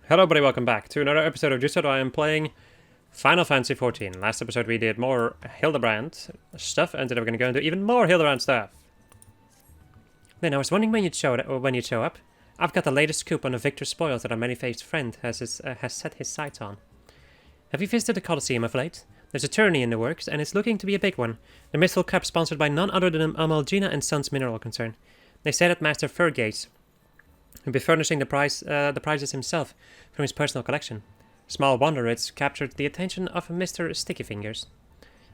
Hello everybody, welcome back to another episode of Just So I am playing Final Fantasy XIV. Last episode we did more Hildebrand stuff, and today we're going to go into even more Hildebrand stuff. Then I was wondering when you'd show up. I've got the latest scoop on a victor spoils that our many-faced friend has set his sights on. Have you visited the Colosseum of late? There's a tourney in the works, and it's looking to be a big one. The Mythical Cup sponsored by none other than Amalgina and Sons Mineral Concern. They say that Master Fergate will be furnishing the prizes himself from his personal collection. Small wonder it's captured the attention of Mr. Sticky Fingers.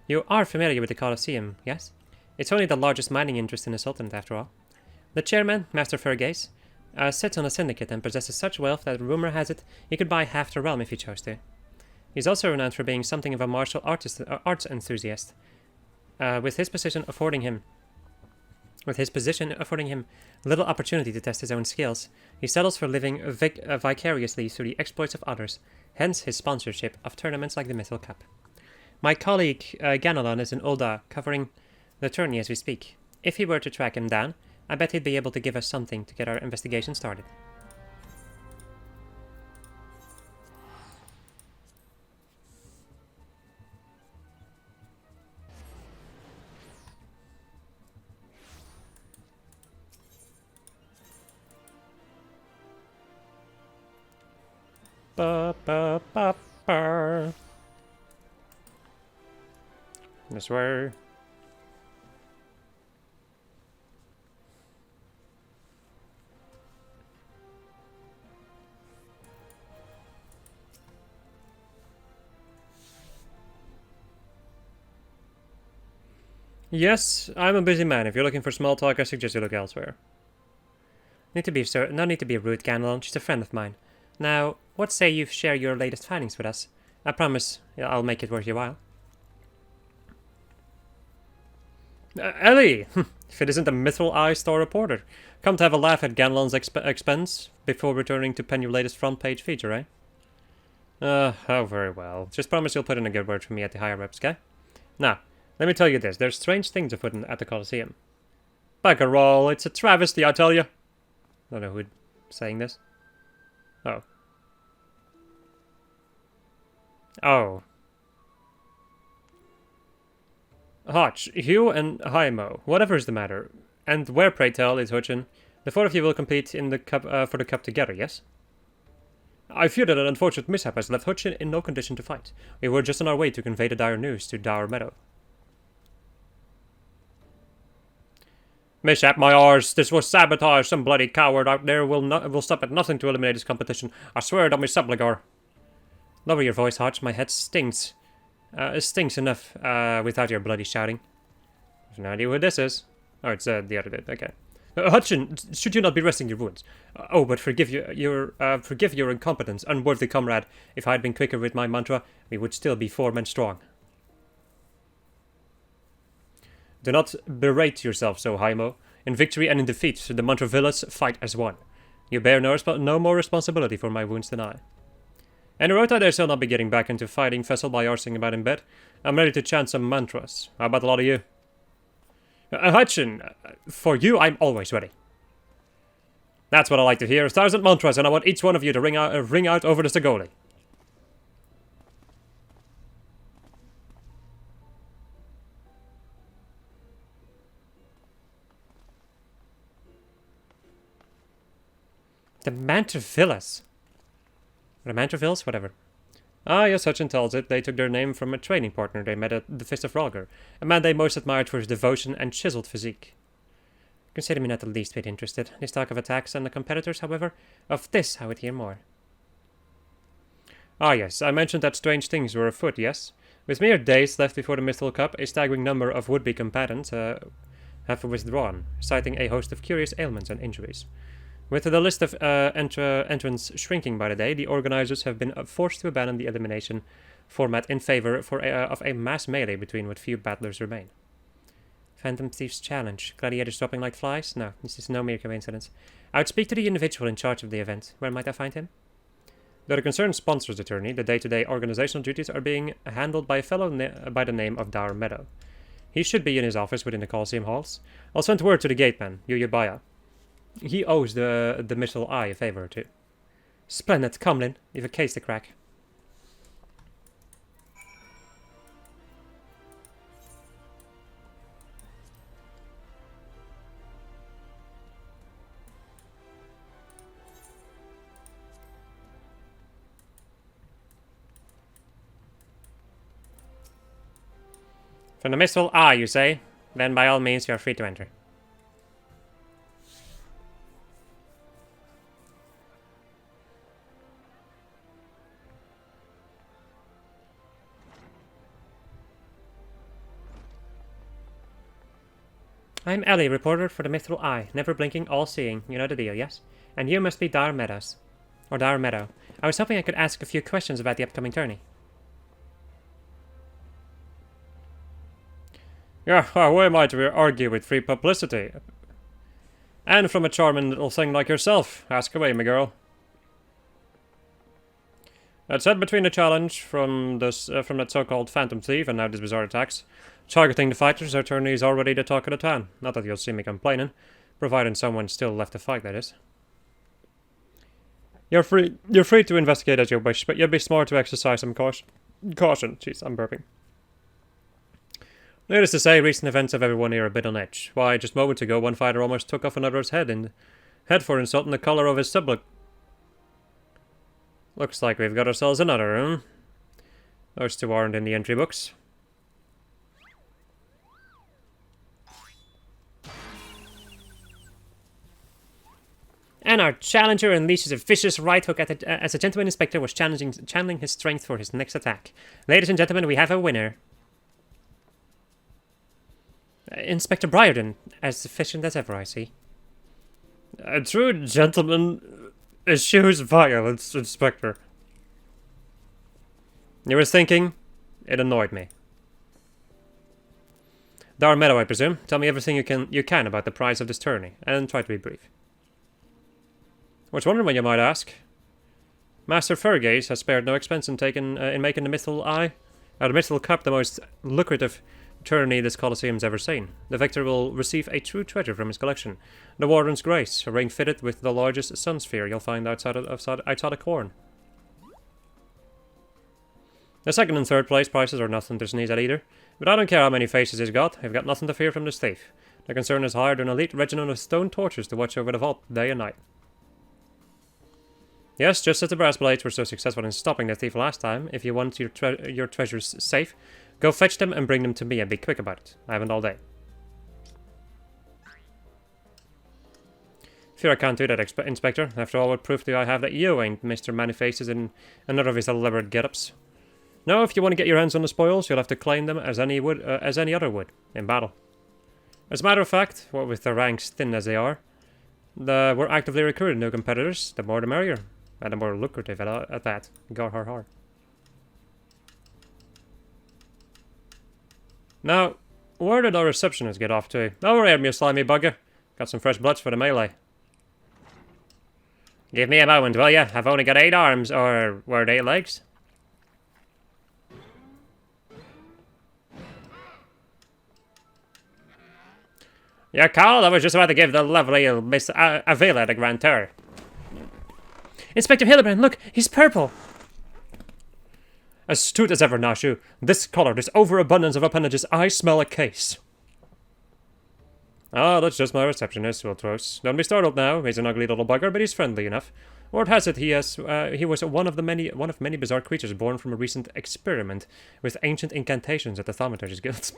You are familiar with the Colosseum, yes? It's only the largest mining interest in the Sultanate, after all. The chairman, Master Fergate, sits on a syndicate and possesses such wealth that rumor has it he could buy half the realm if he chose to. He's also renowned for being something of a martial arts enthusiast, with his position affording him little opportunity to test his own skills. He settles for living vicariously through the exploits of others, hence his sponsorship of tournaments like the Mythical Cup. My colleague Ganelon is in Ulda, covering the tourney as we speak. If he were to track him down, I bet he'd be able to give us something to get our investigation started. This way. Yes, I'm a busy man. If you're looking for small talk, I suggest you look elsewhere. No need to be rude, Ganelon. She's a friend of mine. Now, what say you share your latest findings with us? I promise I'll make it worth your while. Ellie! If it isn't a Mithril Eye Store reporter. Come to have a laugh at Ganelon's expense before returning to pen your latest front page feature, eh? Oh, very well. Just promise you'll put in a good word for me at the higher ups, okay? Now, let me tell you this. There's strange things afoot at the Colosseum. Bugger it's a travesty, I tell you. I don't know who's saying this. Oh. Oh. Hotch, Hugh and Haimo, whatever is the matter. And where, pray tell, is Hutchin? The four of you will compete in the cup for the cup together, yes? I fear that an unfortunate mishap has left Hutchin in no condition to fight. We were just on our way to convey the dire news to Dour Meadow. Mishap, my arse! This was sabotage! Some bloody coward out there will stop at nothing to eliminate this competition. I swear it on my subligar. Lower your voice, Hotch. My head stinks. It stinks enough without your bloody shouting. I have no idea who this is. Oh, it's the other dude. Okay. Hutchin, should you not be resting your wounds? Oh, but forgive your incompetence, unworthy comrade. If I had been quicker with my mantra, we would still be 4 men strong. Do not berate yourself so, Haimo. In victory and in defeat, the Mantravillas fight as one. You bear no more responsibility for my wounds than I. And Rota there shall not be getting back into fighting Vessel by arsing about in bed. I'm ready to chant some mantras. How about a lot of you? Hutchin, for you I'm always ready. That's what I like to hear. 1,000 mantras, and I want each one of you to ring out over the Sagoli. The Mantravillas. The Mantravillas? Whatever. Ah, yes, Hutchin tells it. They took their name from a training partner they met at the Fist of Rhalgr, a man they most admired for his devotion and chiseled physique. Consider me not the least bit interested. This talk of attacks on the competitors, however, of this I would hear more. Ah, yes, I mentioned that strange things were afoot, yes? With mere days left before the Mythical Cup, a staggering number of would-be combatants have withdrawn, citing a host of curious ailments and injuries. With the list of entrants shrinking by the day, the organizers have been forced to abandon the elimination format in favor of a mass melee between what few battlers remain. Phantom Thief's Challenge. Gladiators dropping like flies? No, this is no mere coincidence. I would speak to the individual in charge of the event. Where might I find him? Though the concerned sponsors the tourney, the day-to-day organizational duties are being handled by a fellow by the name of Dour Meadow. He should be in his office within the Colosseum halls. I'll send word to the gateman, Yuyubaya. He owes the Mythril Eye a favor or two. Splendid. Come, Lynn. You've a case to crack. From the Mystical Eye, you say? Then by all means, you are free to enter. I'm Ellie, reporter for the Mystical Eye. Never blinking, all-seeing. You know the deal, yes? And you must be Dar Meadows. Or Dar Meadow. I was hoping I could ask a few questions about the upcoming tourney. Yeah, who am I to argue with free publicity? And from a charming little thing like yourself. Ask away, my girl. That said, between the challenge from that so-called Phantom Thief and now these bizarre attacks, targeting the fighters, our tourney is already the talk of the town. Not that you'll see me complaining, providing someone's still left to fight, that is. You're free to investigate as you wish, but you'd be smart to exercise some caution. Jeez, I'm burping. Needless to say, recent events have everyone here a bit on edge. Why, just moments ago, one fighter almost took off another's head for insulting the colour of his sublet. Looks like we've got ourselves another room. Those two aren't in the entry books. And our challenger unleashes a vicious right hook as a gentleman inspector was channeling his strength for his next attack. Ladies and gentlemen, we have a winner. Inspector Briarden, as efficient as ever, I see. A true gentleman eschews violence, Inspector. You were thinking? It annoyed me. Dar Meadow, I presume. Tell me everything you can about the price of this tourney, and try to be brief. I was wondering when you might ask. Master Fergaze has spared no expense in making the Mystical Cup the most lucrative tourney this Colosseum's ever seen. The victor will receive a true treasure from his collection, the Warden's Grace, a ring fitted with the largest sun sphere you'll find outside of Corn. The second and third place prices are nothing to sneeze at either, but I don't care how many faces he's got, I've got nothing to fear from this thief. The concern is hired an elite regiment of stone torches to watch over the vault day and night. Yes, just as the brass blades were so successful in stopping the thief last time, if you want your treasures safe, go fetch them and bring them to me and be quick about it. I haven't all day. Fear I can't do that, Inspector. After all, what proof do I have that you ain't Mr. Many Faces in another of his elaborate get-ups? No, if you want to get your hands on the spoils, you'll have to claim them as any other would, in battle. As a matter of fact, what with the ranks thin as they are, we're actively recruiting new competitors, the more the merrier. And the more lucrative at that. Gar har har. Now, where did our receptionist get off to? Over here, you slimy bugger. Got some fresh bloods for the melee. Give me a moment, will ya? I've only got 8 arms, or were they 8 legs? Your call? I was just about to give the lovely Miss Avila the grand tour. Inspector Hildebrand, look! He's purple! Astute as ever, Nashu. This color, this overabundance of appendages, I smell a case. Ah, that's just my receptionist, Wiltros. Don't be startled now. He's an ugly little bugger, but he's friendly enough. Word has it he was one of many bizarre creatures born from a recent experiment with ancient incantations at the Thaumaturge's Guild.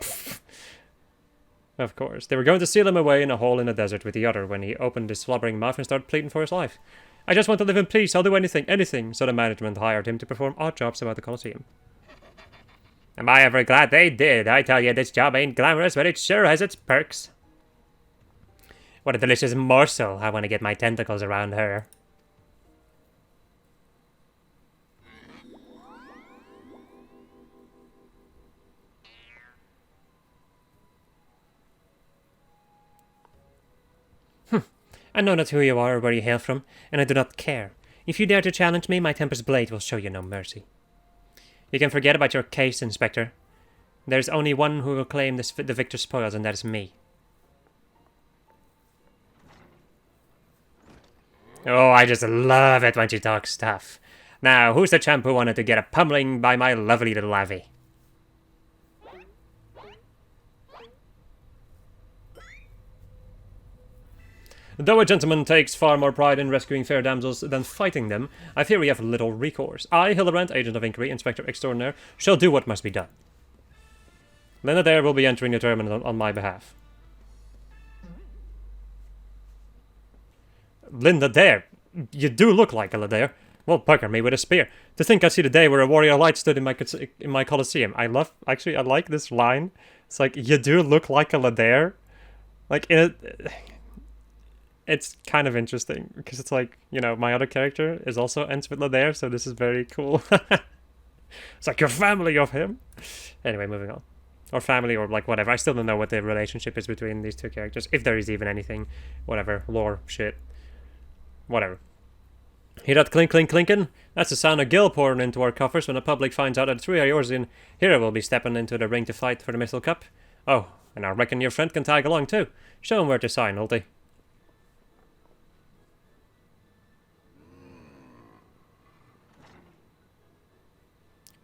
Of course. They were going to seal him away in a hole in the desert with the other when he opened his slobbering mouth and started pleading for his life. I just want to live in peace, I'll do anything, so the management hired him to perform odd jobs about the Colosseum. Am I ever glad they did? I tell you, this job ain't glamorous, but it sure has its perks. What a delicious morsel. I want to get my tentacles around her. I know not who you are or where you hail from, and I do not care. If you dare to challenge me, my temper's blade will show you no mercy. You can forget about your case, Inspector. There's only one who will claim the victor's spoils, and that is me. Oh, I just love it when she talks stuff. Now, who's the champ who wanted to get a pummeling by my lovely little Abby? Though a gentleman takes far more pride in rescuing fair damsels than fighting them, I fear we have little recourse. I, Hildebrand, Agent of Inquiry, Inspector Extraordinaire, shall do what must be done. Linda Dare will be entering the tournament on my behalf. Linda Dare? You do look like a Dare. Well, pucker me with a spear. To think I see the day where a warrior light stood in my Colosseum. I like this line. It's like, you do look like a Dare. Like, it's kind of interesting, because it's like, you know, my other character is also ends with Ladair, so this is very cool. It's like, your family of him. Anyway, moving on. Or family, or like whatever. I still don't know what the relationship is between these two characters, if there is even anything. Whatever, lore, shit. Whatever. Hear that clink clink clinkin'? That's the sound of Gil pouring into our coffers when the public finds out that 3 are yours in. Hero will be stepping into the ring to fight for the Missile Cup. Oh, and I reckon your friend can tag along too. Show him where to sign, Ulti.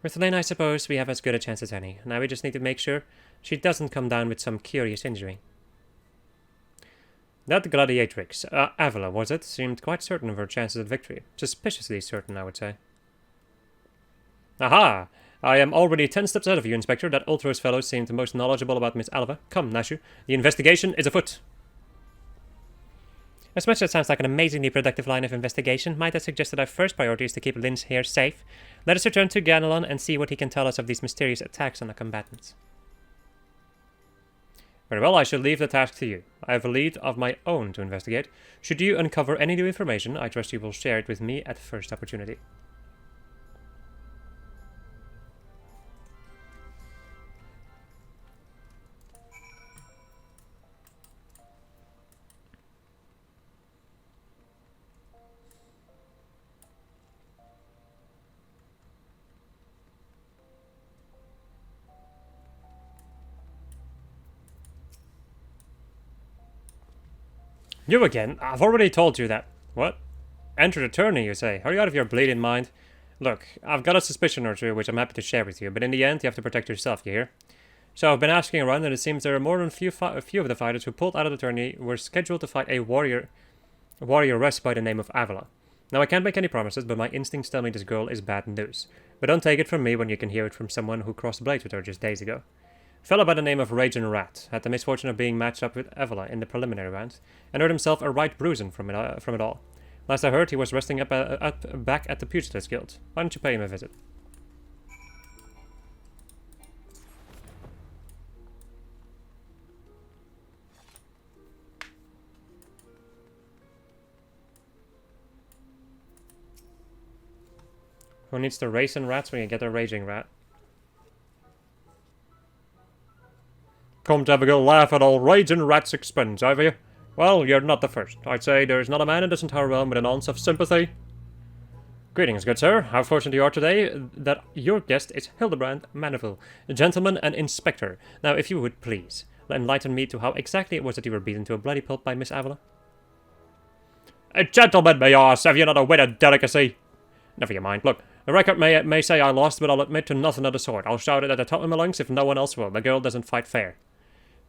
With Lynn, I suppose we have as good a chance as any. Now we just need to make sure she doesn't come down with some curious injury. That gladiatrix, Avila, was it? Seemed quite certain of her chances at victory. Suspiciously certain, I would say. Aha! I am already 10 steps ahead of you, Inspector. That Ultros fellow seemed the most knowledgeable about Miss Alva. Come, Nashu. The investigation is afoot. As much as it sounds like an amazingly productive line of investigation, might I suggest that our first priority is to keep Lynn's hair safe? Let us return to Ganelon and see what he can tell us of these mysterious attacks on the combatants. Very well, I shall leave the task to you. I have a lead of my own to investigate. Should you uncover any new information, I trust you will share it with me at the first opportunity. You again? I've already told you that. What? Enter the tourney, you say? Are you out of your bleeding mind? Look, I've got a suspicion or two which I'm happy to share with you, but in the end you have to protect yourself, you hear? So I've been asking around, and it seems there are more than a few of the fighters who pulled out of the tourney were scheduled to fight a warrioress by the name of Avila. Now I can't make any promises, but my instincts tell me this girl is bad news. But don't take it from me when you can hear it from someone who crossed blades with her just days ago. A fellow by the name of Raging Rat had the misfortune of being matched up with Avila in the preliminary round, and hurt himself a right bruising from it all. Last I heard, he was resting back at the Pugilist Guild. Why don't you pay him a visit? Who needs the racing rats when you get a Raging Rat? Come to have a good laugh at old Raging Rat's expense, have you? Well, you're not the first. I'd say there's not a man in this entire realm with an ounce of sympathy. Greetings, good sir. How fortunate you are today that your guest is Hildebrand Maniville, a gentleman and inspector. Now, if you would please, enlighten me to how exactly it was that you were beaten to a bloody pulp by Miss Avila. A gentleman, may I ask, have you not a wit of delicacy? Never you mind. Look, the record may say I lost, but I'll admit to nothing of the sort. I'll shout it at the top of my lungs if no one else will. The girl doesn't fight fair.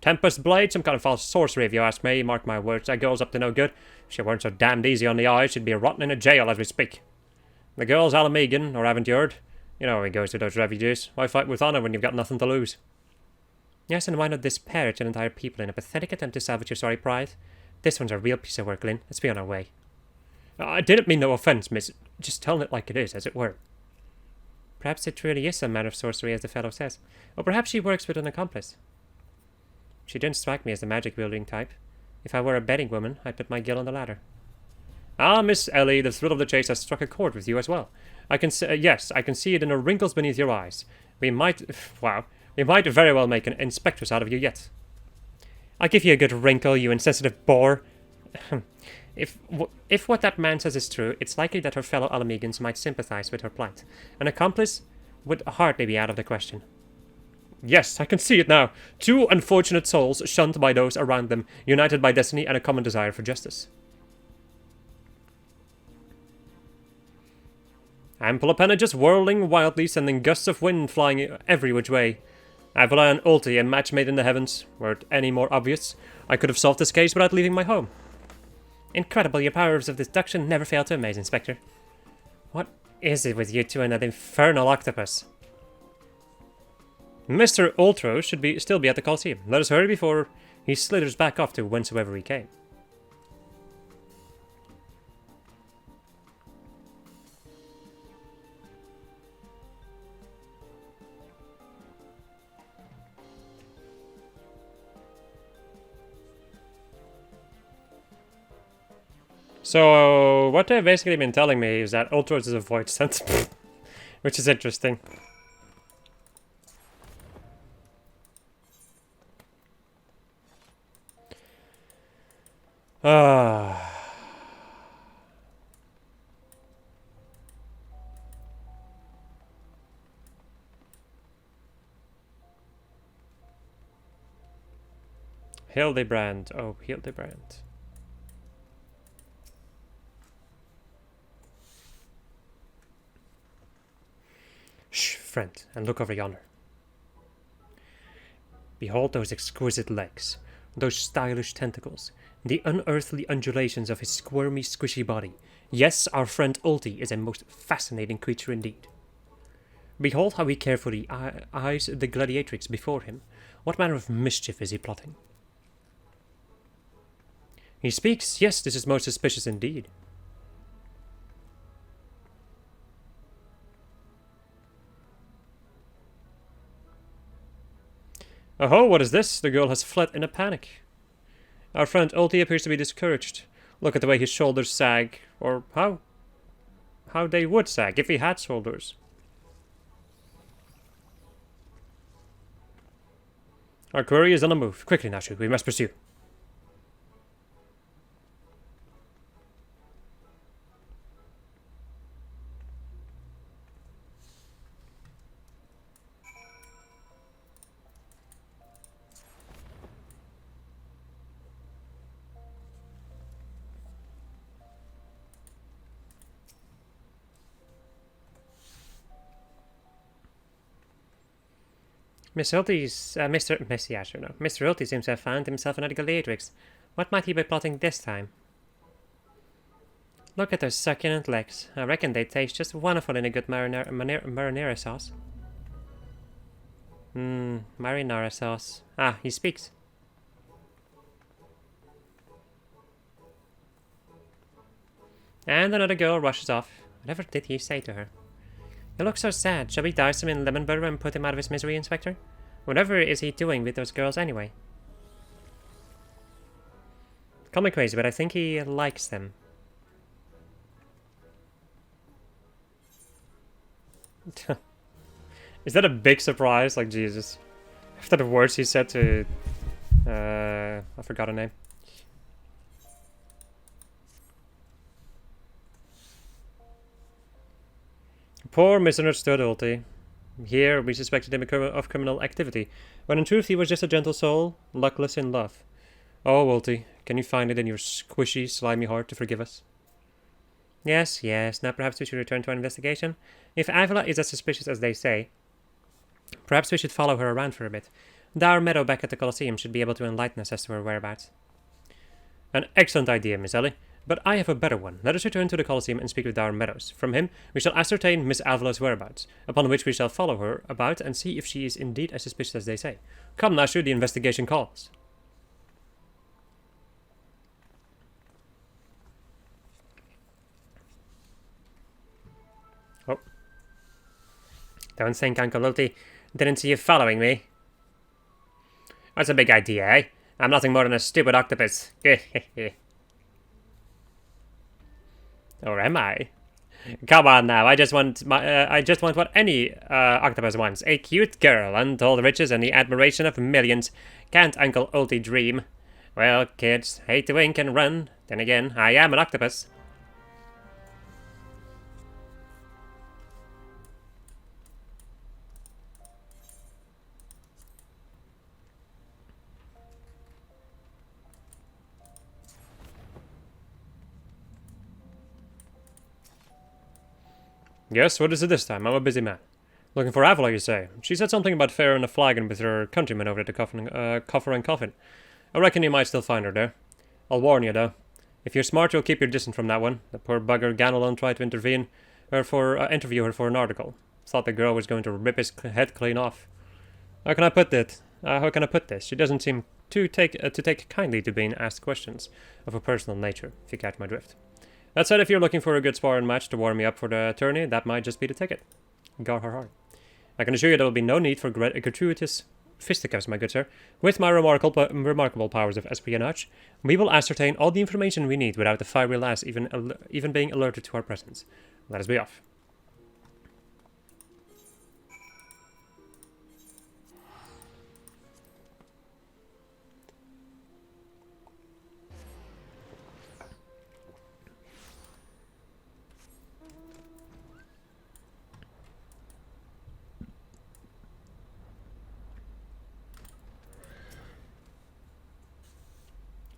Tempest Blade, some kind of false sorcery if you ask me. Mark my words, that girl's up to no good. If she weren't so damned easy on the eyes, she'd be rotting in a jail as we speak. The girl's Alamegan, or haven't you heard? You know how he goes to those refugees. Why fight with honour when you've got nothing to lose? Yes, and why not disparage an entire people in a pathetic attempt to salvage your sorry pride? This one's a real piece of work, Lynn. Let's be on our way. I didn't mean no offence, miss. Just telling it like it is, as it were. Perhaps it truly is some manner of sorcery, as the fellow says. Or perhaps she works with an accomplice. She didn't strike me as the magic-wielding type. If I were a betting woman, I'd put my gill on the ladder. Ah, Miss Ellie, the thrill of the chase has struck a chord with you as well. I can yes, I can see it in the wrinkles beneath your eyes. We might very well make an inspectress out of you yet. I'll give you a good wrinkle, you insensitive boor. If what that man says is true, it's likely that her fellow Alamegans might sympathize with her plight. An accomplice would hardly be out of the question. Yes, I can see it now. Two unfortunate souls shunned by those around them, united by destiny and a common desire for justice. ample appendages whirling wildly, sending gusts of wind flying every which way. I rely on ulti, a match made in the heavens. Were it any more obvious, I could have solved this case without leaving my home. Incredible, your powers of deduction never fail to amaze, Inspector. What is it with you two and that infernal octopus? Mr. Ultros should still be at the Coliseum. Let us hurry before he slithers back off to whencesoever he came. So, what they've basically been telling me is that Ultros is a void sense, which is interesting. Hildebrand. Oh, Hildebrand. Shh, friend, and look over yonder. Behold those exquisite legs, those stylish tentacles, the unearthly undulations of his squirmy, squishy body. Yes, our friend Ulti is a most fascinating creature indeed. Behold how he carefully eyes the gladiatrix before him. What manner of mischief is he plotting? He speaks. Yes, this is most suspicious indeed. Oh, what is this? The girl has fled in a panic. Our friend Ulti appears to be discouraged. Look at the way his shoulders sag, or how they would sag if he had shoulders. Our quarry is on the move. Quickly, Nashu, we must pursue. Mr. Ulti seems to have found himself another gladiatrix. What might he be plotting this time? Look at those succulent legs. I reckon they taste just wonderful in a good marinara sauce. Marinara sauce. Ah, he speaks. And another girl rushes off. Whatever did he say to her? He looks so sad. Shall we douse him in lemon butter and put him out of his misery, Inspector? Whatever is he doing with those girls anyway? Call me crazy, but I think he likes them. Is that a big surprise? Like, Jesus. After the words he said to... I forgot her name. Poor misunderstood Ulti. Here we suspected him of criminal activity, when in truth he was just a gentle soul, luckless in love. Oh, Ulti, can you find it in your squishy, slimy heart to forgive us? Yes, now perhaps we should return to our investigation. If Avila is as suspicious as they say, perhaps we should follow her around for a bit. Dour Meadow back at the Colosseum should be able to enlighten us as to her whereabouts. An excellent idea, Miss Ellie. But I have a better one. Let us return to the Colosseum and speak with Dour Meadows. From him, we shall ascertain Miss Avila's whereabouts, upon which we shall follow her about and see if she is indeed as suspicious as they say. Come, Nashu, the investigation calls. Oh. Don't think, Uncle Ulti, didn't see you following me. That's a big idea, eh? I'm nothing more than a stupid octopus. Or am I? Come on now, I just want what any octopus wants. A cute girl, untold riches, and the admiration of millions. Can't Uncle Ulti dream? Well, kids, hate to wink and run. Then again, I am an octopus. Yes, what is it this time? I'm a busy man. Looking for Avila, you say? She said something about fair and a flagon with her countrymen over at the Coffer and Coffin. I reckon you might still find her there. I'll warn you, though. If you're smart, you'll keep your distance from that one. The poor bugger Ganelon tried to interview her for an article. Thought the girl was going to rip his head clean off. How can I put this? She doesn't seem to take kindly to being asked questions of a personal nature, if you catch my drift. That said, if you're looking for a good sparring match to warm me up for the tourney, that might just be the ticket. Gar har har. I can assure you there will be no need for gratuitous fisticuffs, my good sir. With my remarkable powers of espionage, we will ascertain all the information we need without the fiery lass even being alerted to our presence. Let us be off.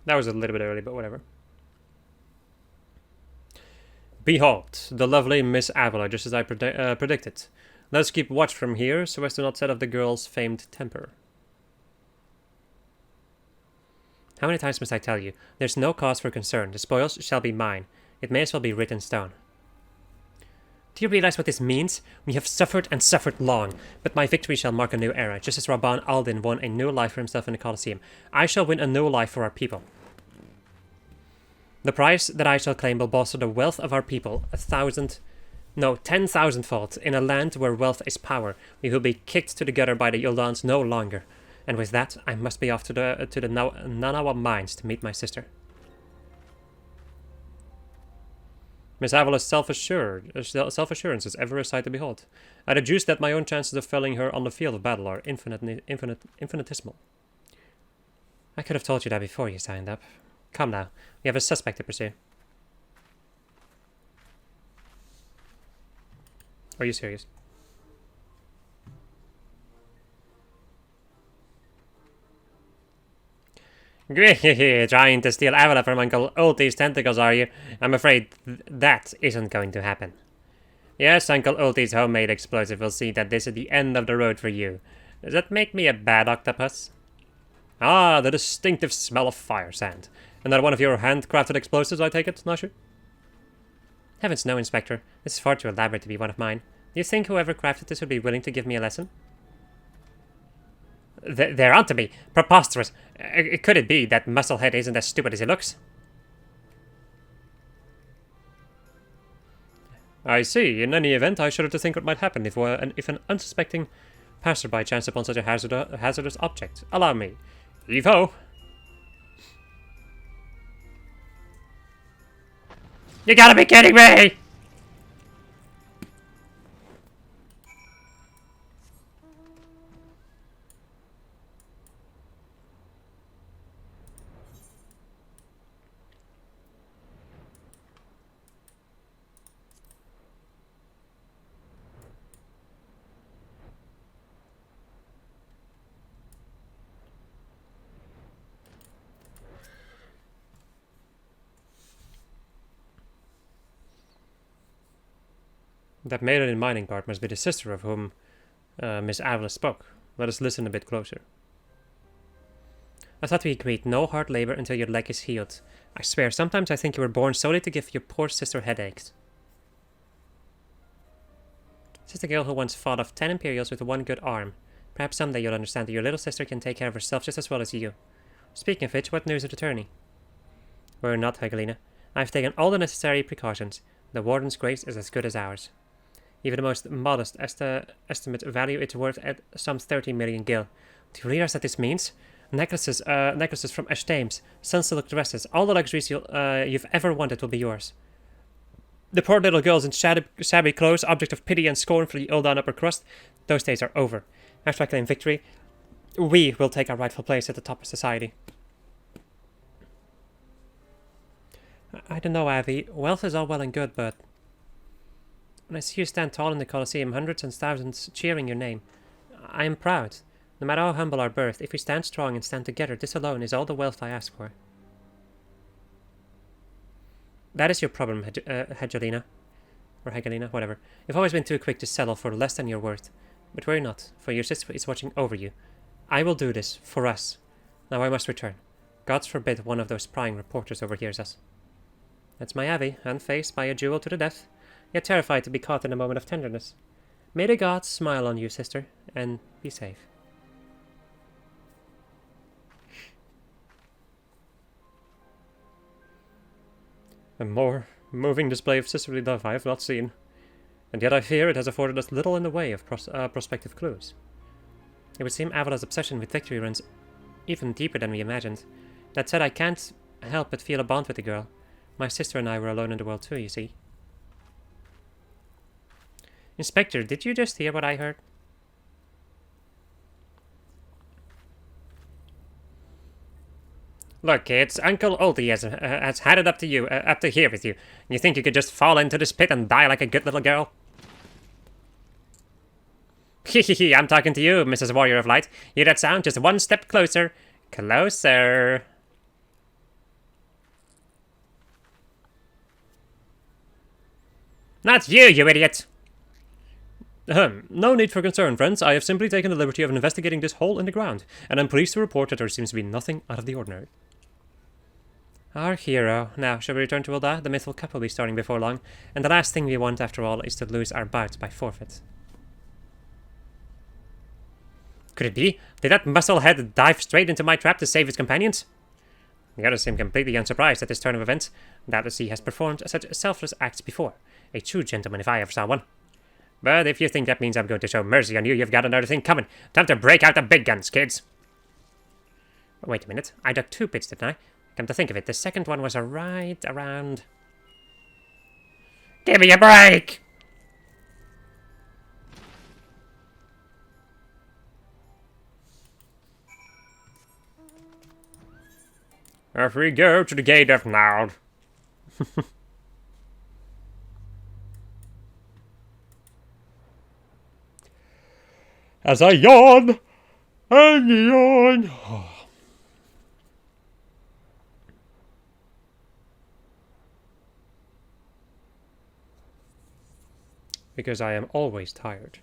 That was a little bit early, but whatever. Behold, the lovely Miss Avila, just as I predicted. Let us keep watch from here, so as to not set off the girl's famed temper. How many times must I tell you? There's no cause for concern. The spoils shall be mine. It may as well be written in stone. Do you realize what this means? We have suffered and suffered long, but my victory shall mark a new era, just as Rabban Aldin won a new life for himself in the Colosseum. I shall win a new life for our people. The price that I shall claim will bolster the wealth of our people 10,000-fold. In a land where wealth is power, we will be kicked to the gutter by the Yildans no longer. And with that, I must be off to the Nanawa mines to meet my sister. Miss Avila's self-assurance is ever a sight to behold. I deduce that my own chances of felling her on the field of battle are infinitesimal. I could have told you that before you signed up. Come now, we have a suspect to pursue. Are you serious? Trying to steal Avila from Uncle Ulti's tentacles, are you? I'm afraid that isn't going to happen. Yes, Uncle Ulti's homemade explosive will see that this is the end of the road for you. Does that make me a bad octopus? Ah, the distinctive smell of fire sand. Another one of your handcrafted explosives, I take it, Nashu? Heavens no, Inspector. This is far too elaborate to be one of mine. Do you think whoever crafted this would be willing to give me a lesson? There ought to be. Preposterous. Could it be that Musclehead isn't as stupid as he looks? I see. In any event, I shudder to think what might happen if an unsuspecting passerby chanced upon such a hazardous object. Allow me. Heave-ho! You gotta be kidding me! That maiden in mining cart must be the sister of whom Miss Avila spoke. Let us listen a bit closer. I thought we agreed no hard labor until your leg is healed. I swear, sometimes I think you were born solely to give your poor sister headaches. This is the girl who once fought off 10 Imperials with one good arm. Perhaps someday you'll understand that your little sister can take care of herself just as well as you. Speaking of which, what news of the tourney? We're not, Hegelina. I've taken all the necessary precautions. The Warden's grace is as good as ours. Even the most modest estimate value it worth at some 30 million gil. Do you realize what this means? Necklaces from Ashtames, sun-silk dresses, all the luxuries you've ever wanted will be yours. The poor little girls in shabby clothes, object of pity and scorn for the Uldan upper crust, those days are over. After I claim victory, we will take our rightful place at the top of society. I don't know, Avi. Wealth is all well and good, but when I see you stand tall in the Colosseum, hundreds and thousands cheering your name, I am proud. No matter how humble our birth, if we stand strong and stand together, this alone is all the wealth I ask for. That is your problem, Hegelina. Or Hagelina, whatever. You've always been too quick to settle for less than you're worth. But worry not, for your sister is watching over you. I will do this, for us. Now I must return. Gods forbid one of those prying reporters overhears us. That's my Abby, unfazed by a duel to the death, yet terrified to be caught in a moment of tenderness. May the gods smile on you, sister, and be safe. A more moving display of sisterly love I have not seen, and yet I fear it has afforded us little in the way of prospective clues. It would seem Avala's obsession with victory runs even deeper than we imagined. That said, I can't help but feel a bond with the girl. My sister and I were alone in the world too, you see. Inspector, did you just hear what I heard? Look, kids, Uncle Oldie has had it up to you, up to here with you. You think you could just fall into this pit and die like a good little girl? Hehehe, I'm talking to you, Mrs. Warrior of Light. Hear that sound? Just one step closer. Closer. Not you, you idiot! No need for concern, friends. I have simply taken the liberty of investigating this hole in the ground, and I'm pleased to report that there seems to be nothing out of the ordinary. Our hero. Now, shall we return to Ulda? The Mythful Cup will be starting before long, and the last thing we want, after all, is to lose our bout by forfeit. Could it be? Did that musclehead dive straight into my trap to save his companions? The others seem completely unsurprised at this turn of events. Doubtless he has performed such selfless acts before. A true gentleman if I ever saw one. But if you think that means I'm going to show mercy on you, you've got another thing coming. Time to break out the big guns, kids. Wait a minute. I dug 2 pits, didn't I? Come to think of it, the second one was right around... Give me a break! Off we go to the gate of Nard. As I yawn and yawn. Because I am always tired.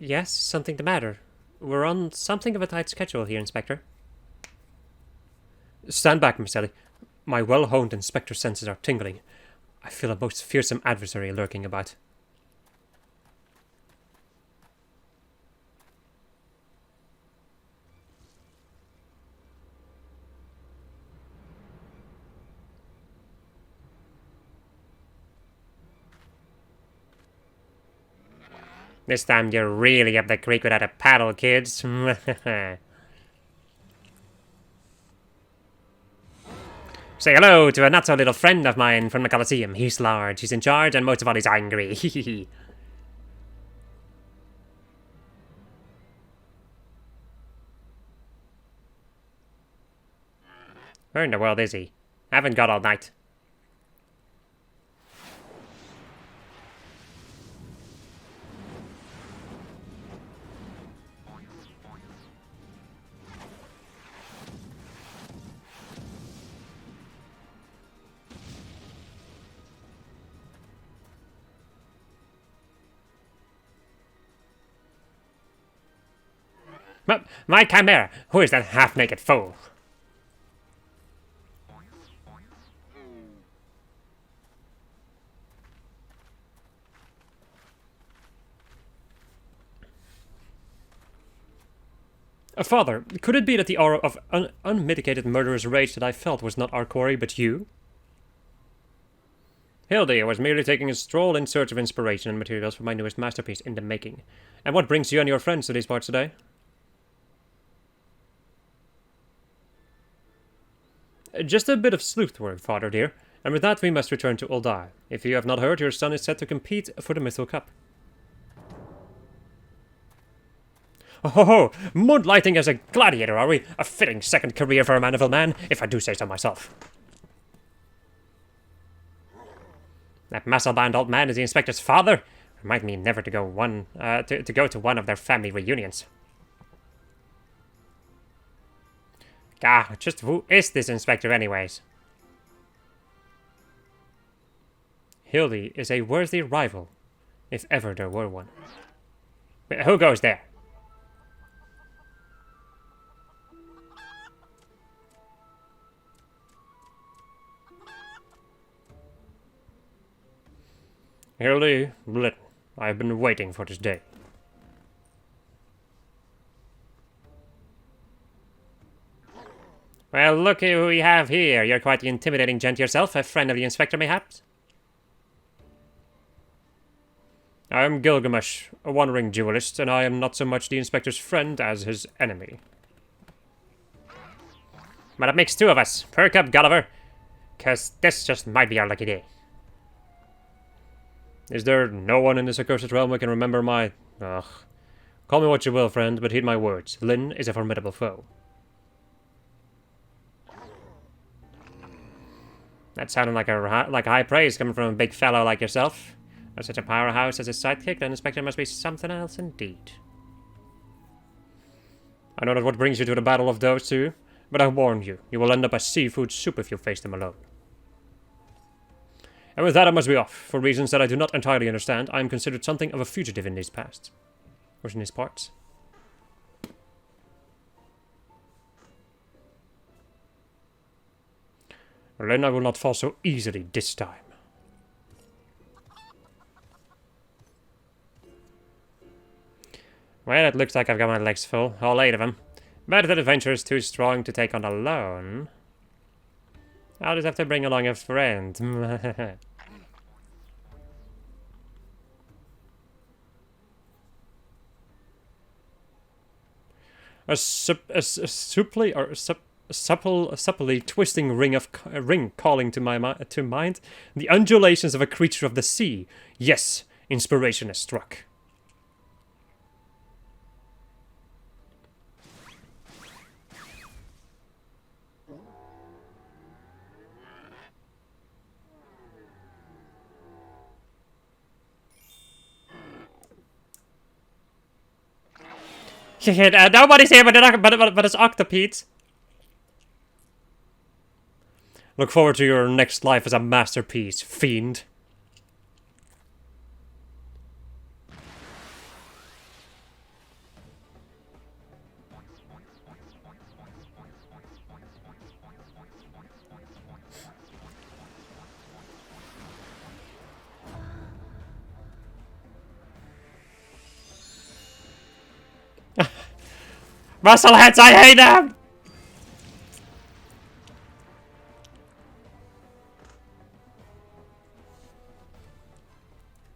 Yes, something the matter. We're on something of a tight schedule here, Inspector. Stand back, Miss Ellie. My well-honed Inspector senses are tingling. I feel a most fearsome adversary lurking about. This time you're really up the creek without a paddle, kids. Say hello to a not-so-little friend of mine from the Colosseum. He's large, he's in charge, and most of all he's angry. Where in the world is he? Haven't got all night. My chimera! Who is that half-naked fool? Father, could it be that the aura of unmitigated murderous rage that I felt was not our quarry, but you? Hildy, I was merely taking a stroll in search of inspiration and materials for my newest masterpiece in the making. And what brings you and your friends to these parts today? Just a bit of sleuth work, Father dear, and with that we must return to Uldar. If you have not heard, your son is set to compete for the Mythful Cup. Oh ho ho! Moonlighting as a gladiator, are we? A fitting second career for a Maniville man, if I do say so myself. That muscle-bound old man is the inspector's father? Remind me never to go to one of their family reunions. Ah, just who is this inspector anyways? Hildy is a worthy rival, if ever there were one. Wait, who goes there? Hildy, Litton, I have been waiting for this day. Well, look who we have here. You're quite the intimidating gent yourself, a friend of the inspector, mayhaps? I am Gilgamesh, a wandering duelist, and I am not so much the inspector's friend as his enemy. But it makes two of us. Perk up, Gulliver, cause this just might be our lucky day. Is there no one in this accursed realm who can remember my... Ugh. Call me what you will, friend, but heed my words. Lyn is a formidable foe. That sounded like high praise coming from a big fellow like yourself. With such a powerhouse as his sidekick, the inspector must be something else indeed. I know not what brings you to the battle of those two, but I warn you, you will end up as seafood soup if you face them alone. And with that I must be off. For reasons that I do not entirely understand, I am considered something of a fugitive in these parts. Or in these parts. Lyn, I will not fall so easily this time. Well, it looks like I've got my legs full, all 8 of them. But that adventure is too strong to take on alone. I'll just have to bring along a friend. Supplely twisting ring calling to mind the undulations of a creature of the sea. Yes, inspiration has struck. Nobody's here but it's octopedes. Look forward to your next life as a masterpiece, fiend. Muscleheads, I hate them!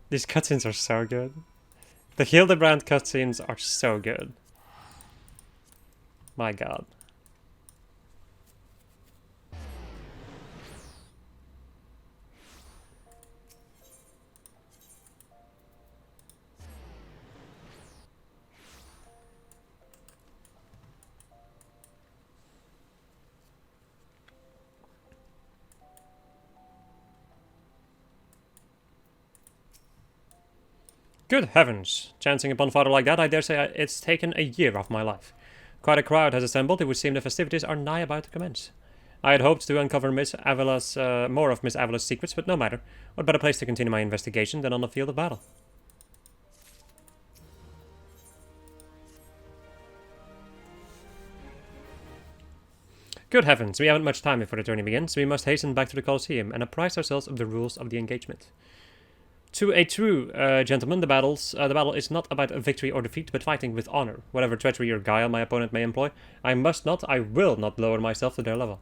These cutscenes are so good. The Hildebrand cutscenes are so good. My god. Good heavens! Chancing upon fodder like that, I dare say it's taken a year off my life. Quite a crowd has assembled. It would seem the festivities are nigh about to commence. I had hoped to uncover more of Miss Avila's secrets, but no matter. What better place to continue my investigation than on the field of battle? Good heavens, we haven't much time before the tourney begins. We must hasten back to the Colosseum and apprise ourselves of the rules of the engagement. To a true gentleman, the battle is not about victory or defeat, but fighting with honor. Whatever treachery or guile my opponent may employ, I will not lower myself to their level.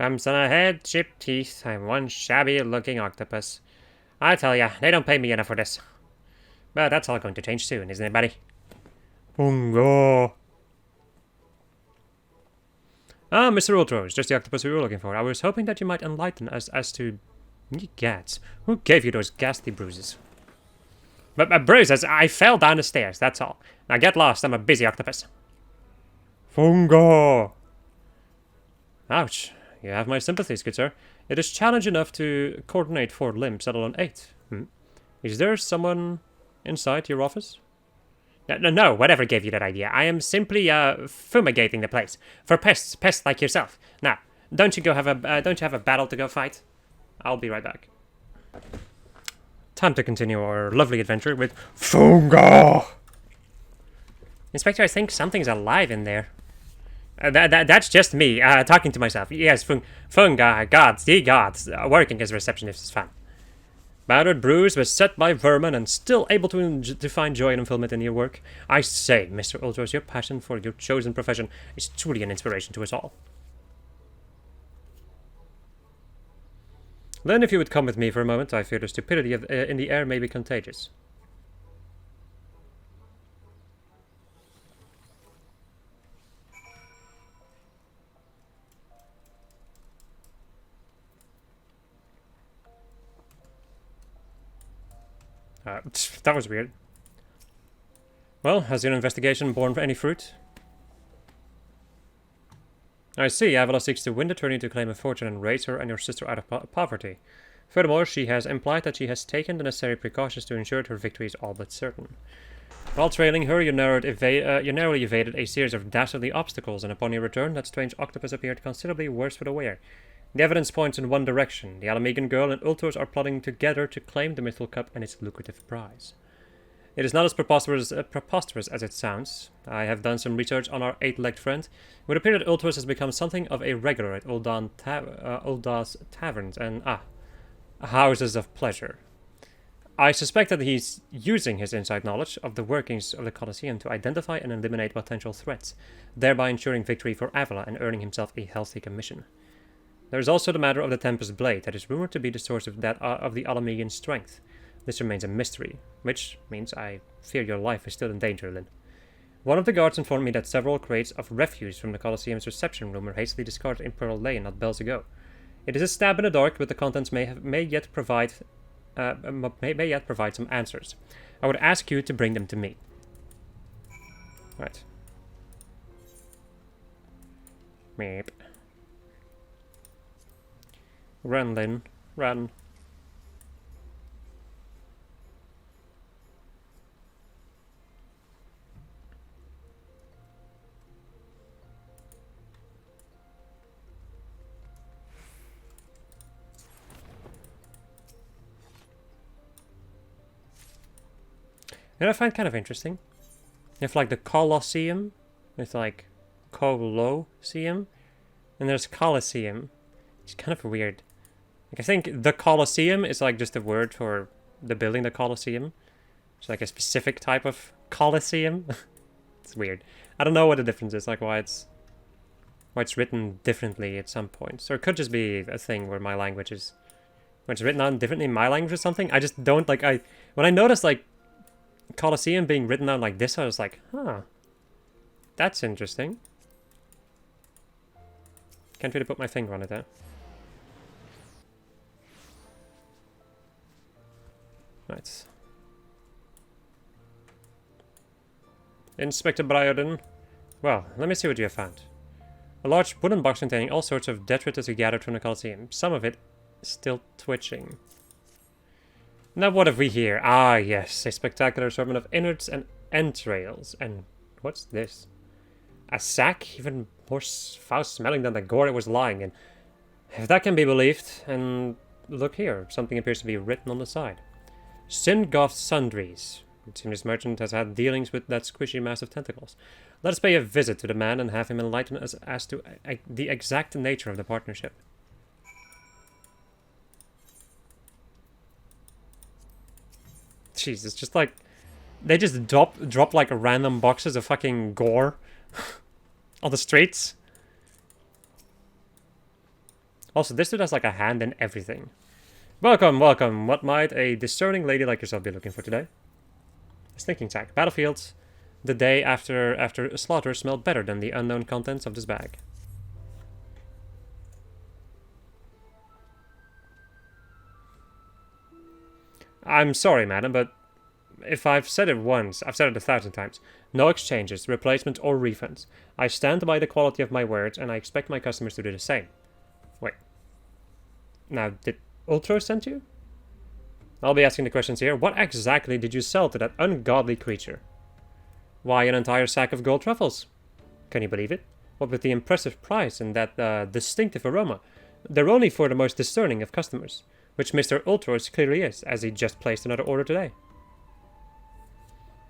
Bumps on a head, chipped teeth, and one shabby-looking octopus. I tell ya, they don't pay me enough for this. But that's all going to change soon, isn't it, buddy? Bungo! Ah, Mr. Ultros, just the octopus we were looking for. I was hoping that you might enlighten us as to... Ye gats. Who gave you those ghastly bruises? But bruises? I fell down the stairs, that's all. Now get lost, I'm a busy octopus. Fungo! Ouch. You have my sympathies, good sir. It is challenge enough to coordinate 4 limbs, let alone 8. Is there someone inside your office? No, whatever gave you that idea. I am simply, fumigating the place. For pests like yourself. Now, don't you have a battle to go fight? I'll be right back. Time to continue our lovely adventure with Fungo! Inspector, I think something's alive in there. That's just me, talking to myself. Yes, fungi, gods, ye gods. Working as a receptionist is fun. Battered bruise was set by vermin and still able to find joy and fulfillment in your work. I say, Mr. Ultros, your passion for your chosen profession is truly an inspiration to us all. Then if you would come with me for a moment, I fear the stupidity in the air may be contagious. That was weird. Well, has your investigation borne any fruit? I see, Avila seeks to win the tourney to claim a fortune and raise her and your sister out of poverty. Furthermore, she has implied that she has taken the necessary precautions to ensure that her victory is all but certain. While trailing her, you narrowly evaded a series of dastardly obstacles, and upon your return, that strange octopus appeared considerably worse for the wear. The evidence points in one direction. The Alamegan girl and Ultros are plotting together to claim the Mythril Cup and its lucrative prize. It is not as preposterous as it sounds. I have done some research on our 8-legged friend. It would appear that Ultros has become something of a regular at Ulda's taverns and, houses of pleasure. I suspect that he's using his inside knowledge of the workings of the Colosseum to identify and eliminate potential threats, thereby ensuring victory for Avila and earning himself a healthy commission. There is also the matter of the Tempest Blade that is rumored to be the source of the Alamegan strength. This remains a mystery, which means I fear your life is still in danger, Lynn. One of the guards informed me that several crates of refuse from the Colosseum's reception room were hastily discarded in Pearl Lane not bells ago. It is a stab in the dark, but the contents may yet provide some answers. I would ask you to bring them to me. Right. Meep. Run, Lynn. Run. You know, I find kind of interesting. You have like the Colosseum, with like Colosseum, and there's Colosseum. It's kind of weird. Like, I think the Colosseum is like just a word for the building, the Colosseum. It's like a specific type of Colosseum. It's weird. I don't know what the difference is, like why it's written differently at some points. Or it could just be a thing where my language is, when it's written on differently in my language or something. I just don't like, when I noticed like Colosseum being written down like this, I was like, huh, that's interesting. Can't really put my finger on it though. Right. Inspector Briarden. Well, let me see what you have found. A large wooden box containing all sorts of detritus you gathered from the Colosseum. Some of it still twitching. Now what have we here? Ah, yes, a spectacular assortment of innards and entrails. And what's this? A sack, even more foul-smelling than the gore it was lying in. If that can be believed, and look here, something appears to be written on the side. Singoth Sundries. It seems this merchant has had dealings with that squishy mass of tentacles. Let us pay a visit to the man and have him enlighten us as to the exact nature of the partnership. Jeez, it's just like, they just drop like random boxes of fucking gore on the streets. Also, this dude has like a hand in everything. Welcome, welcome. What might a discerning lady like yourself be looking for today? A stinking sack. Battlefields. The day after slaughter smelled better than the unknown contents of this bag. I'm sorry, madam, but if I've said it once, I've said it 1,000 times. No exchanges, replacements, or refunds. I stand by the quality of my words, and I expect my customers to do the same. Wait. Now, did Ultro send you? I'll be asking the questions here. What exactly did you sell to that ungodly creature? Why, an entire sack of gold truffles. Can you believe it? What with the impressive price and that distinctive aroma. They're only for the most discerning of customers. Which Mr. Ultros clearly is, as he just placed another order today.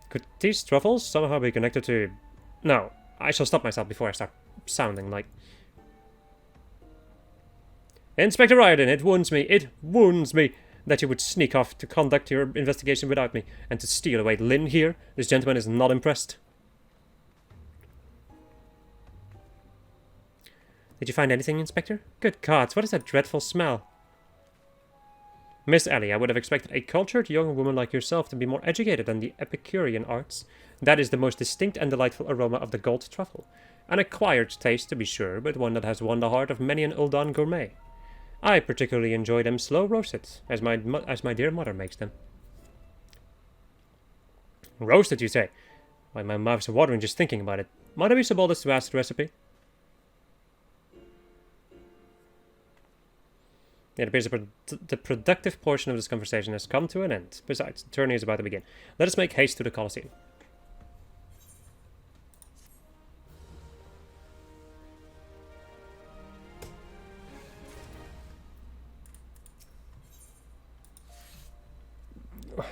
Could these truffles somehow be connected to... No, I shall stop myself before I start sounding like... Inspector Riordan, it wounds me that you would sneak off to conduct your investigation without me, and to steal away Lynn here. This gentleman is not impressed. Did you find anything, Inspector? Good gods, what is that dreadful smell? Miss Ellie, I would have expected a cultured young woman like yourself to be more educated than the Epicurean arts. That is the most distinct and delightful aroma of the gold truffle. An acquired taste, to be sure, but one that has won the heart of many an Uldan gourmet. I particularly enjoy them slow roasted, as my dear mother makes them. Roasted, you say? Why, my mouth's watering just thinking about it. Might I be so bold as to ask the recipe? It appears the productive portion of this conversation has come to an end. Besides, the tourney is about to begin. Let us make haste to the Colosseum.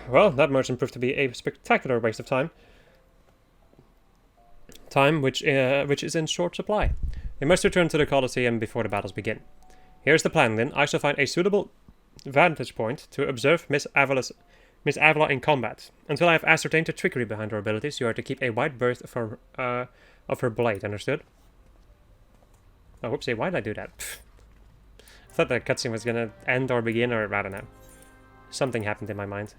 Well, that merchant proved to be a spectacular waste of time. Time which is in short supply. We must return to the Colosseum before the battles begin. Here's the plan, then. I shall find a suitable vantage point to observe Miss Avila in combat. Until I have ascertained the trickery behind her abilities, you are to keep a wide berth of her blade, understood? Oh, whoopsie, why did I do that? I thought the cutscene was gonna end or begin, or I don't know. Something happened in my mind.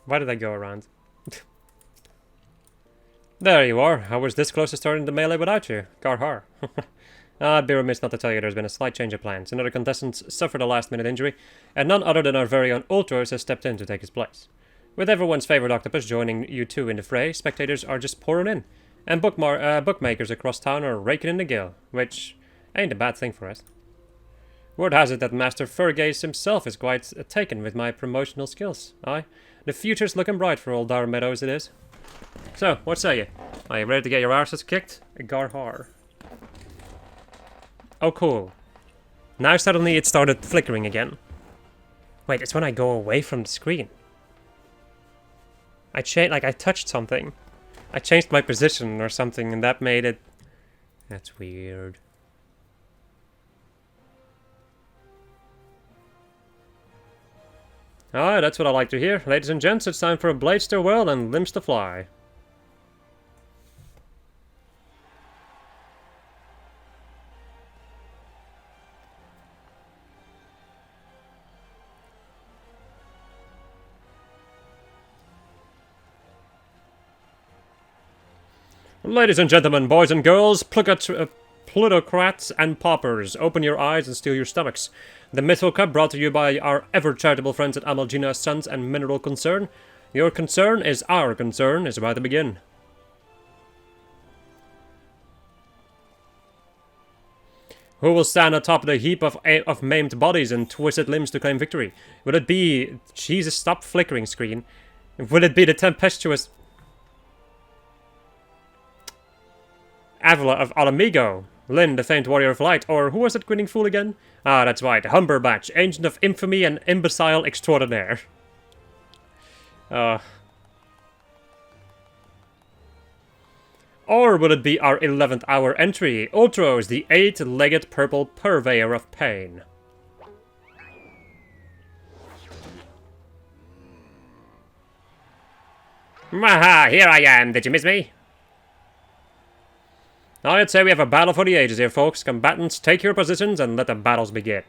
Why did I go around? There you are. I was this close to starting the melee without you. Garhar. I'd be remiss not to tell you there's been a slight change of plans. Another contestant suffered a last-minute injury, and none other than our very own Ultros has stepped in to take his place. With everyone's favorite octopus joining you two in the fray, spectators are just pouring in, and bookmakers across town are raking in the gill, which ain't a bad thing for us. Word has it that Master Furgaze himself is quite taken with my promotional skills. Aye, the future's looking bright for old Dar Meadows it is. So, what say you? Are you ready to get your arses kicked? Garhar. Oh, cool. Now suddenly it started flickering again. Wait, it's when I go away from the screen. I touched something. I changed my position or something, and that made it... That's weird. Ah, that's what I like to hear. Ladies and gents, it's time for blades to whirl and limbs to fly. Ladies and gentlemen, boys and girls, plutocrats and paupers, open your eyes and steel your stomachs. The Mythal Cup brought to you by our ever-charitable friends at Amalgina Sons and Mineral Concern. Your concern is our concern is about to begin. Who will stand atop the heap of maimed bodies and twisted limbs to claim victory? Will it be... Jesus, stop flickering, screen. Will it be the tempestuous... Avila of Alamigo, Lynn, the famed warrior of light, or who was that grinning fool again? Ah, that's right, Humberbatch, agent of infamy and imbecile extraordinaire. Or will it be our 11th hour entry, Ultros, the 8-legged purple purveyor of pain? Maha, here I am. Did you miss me? I'd say we have a battle for the ages here, folks. Combatants, take your positions and let the battles begin.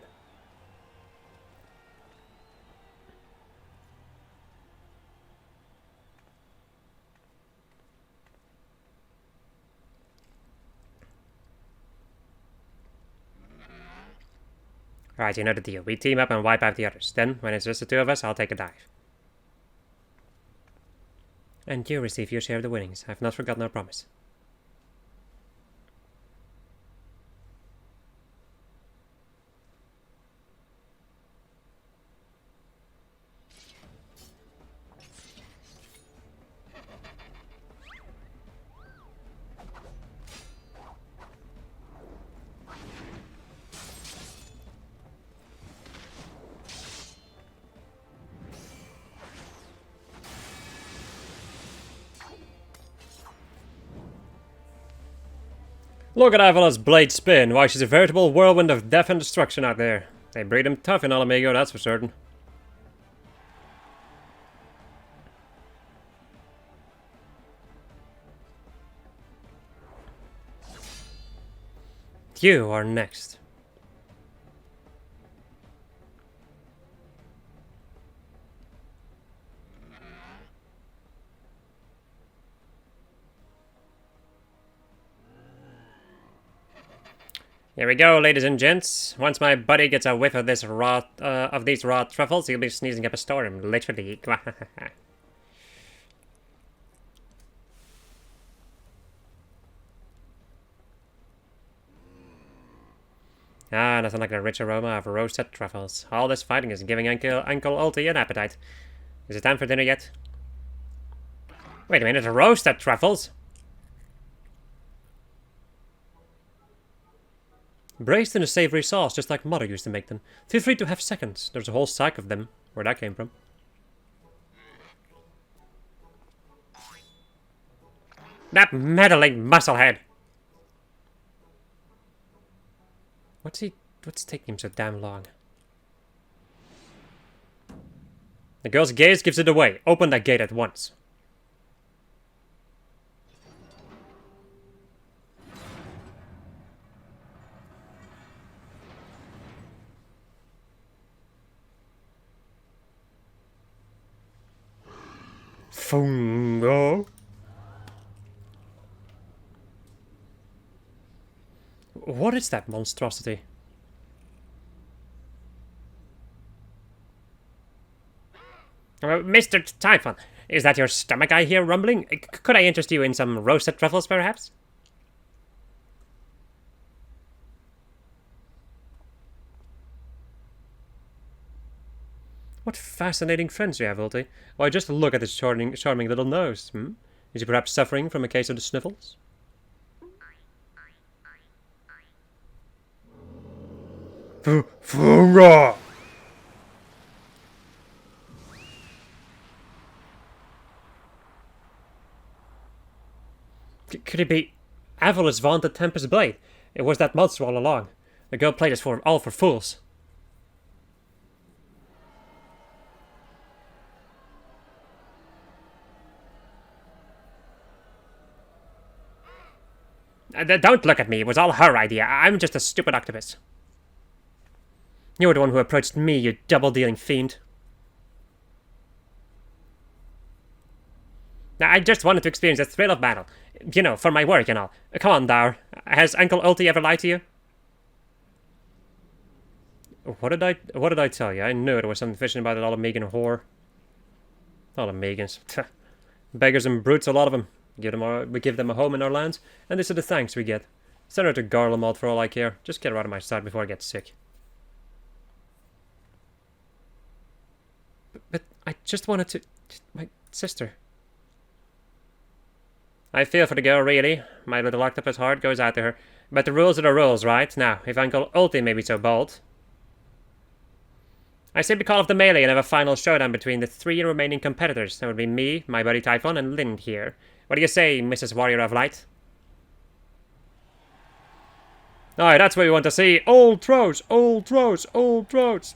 Alright, you know the deal. We team up and wipe out the others. Then, when it's just the two of us, I'll take a dive. And you receive your share of the winnings. I've not forgotten our promise. Look at Avala's blade spin. Why, she's a veritable whirlwind of death and destruction out there. They breed him tough in Alamigo, that's for certain. You are next. Here we go, ladies and gents. Once my buddy gets a whiff of this these raw truffles, he'll be sneezing up a storm, literally. Ah, nothing like the rich aroma of roasted truffles. All this fighting is giving Uncle Ulti an appetite. Is it time for dinner yet? Wait a minute, roasted truffles? Braised in a savory sauce, just like Mother used to make them. Feel free to have seconds. There's a whole sack of them. Where that came from. That meddling musclehead! What's taking him so damn long? The girl's gaze gives it away. Open that gate at once. Fungo. What is that monstrosity? Mr. Typhon, is that your stomach I hear rumbling? Could I interest you in some roasted truffles, perhaps? What fascinating friends you have, Ulti. Why, just look at this charming little nose. Is he perhaps suffering from a case of the sniffles? Funga! Could it be Avala's vaunted Tempest Blade? It was that monster all along. The girl played us all for fools. Don't look at me. It was all her idea. I'm just a stupid octopus. You were the one who approached me, you double-dealing fiend. I just wanted to experience the thrill of battle. You know, for my work and all. Come on, Dower. Has Uncle Ulti ever lied to you? What did I tell you? I knew there was something fishy about that Alamigan whore. Alamigans. Beggars and brutes, a lot of them. We give them a home in our lands, and this is the thanks we get. Send her to Garlemald for all I care. Just get her out of my sight before I get sick. But I just wanted to... My sister. I feel for the girl, really. My little octopus heart goes out to her. But the rules are the rules, right? Now, if Uncle Ulti may be so bold. I say we call off the melee and have a final showdown between the 3 remaining competitors. That would be me, my buddy Typhon, and Lind here. What do you say, Mrs. Warrior of Light? Alright, that's what we want to see. Old throats, old throats, old throats.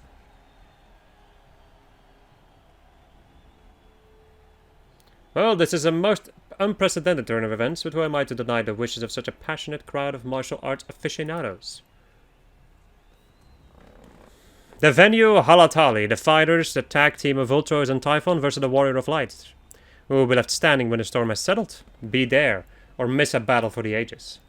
Well, this is a most unprecedented turn of events, but who am I to deny the wishes of such a passionate crowd of martial arts aficionados? The venue, Halatali, the fighters, the tag team of Ultros and Typhon versus the Warrior of Light. Who will be left standing when the storm has settled? Be there, or miss a battle for the ages.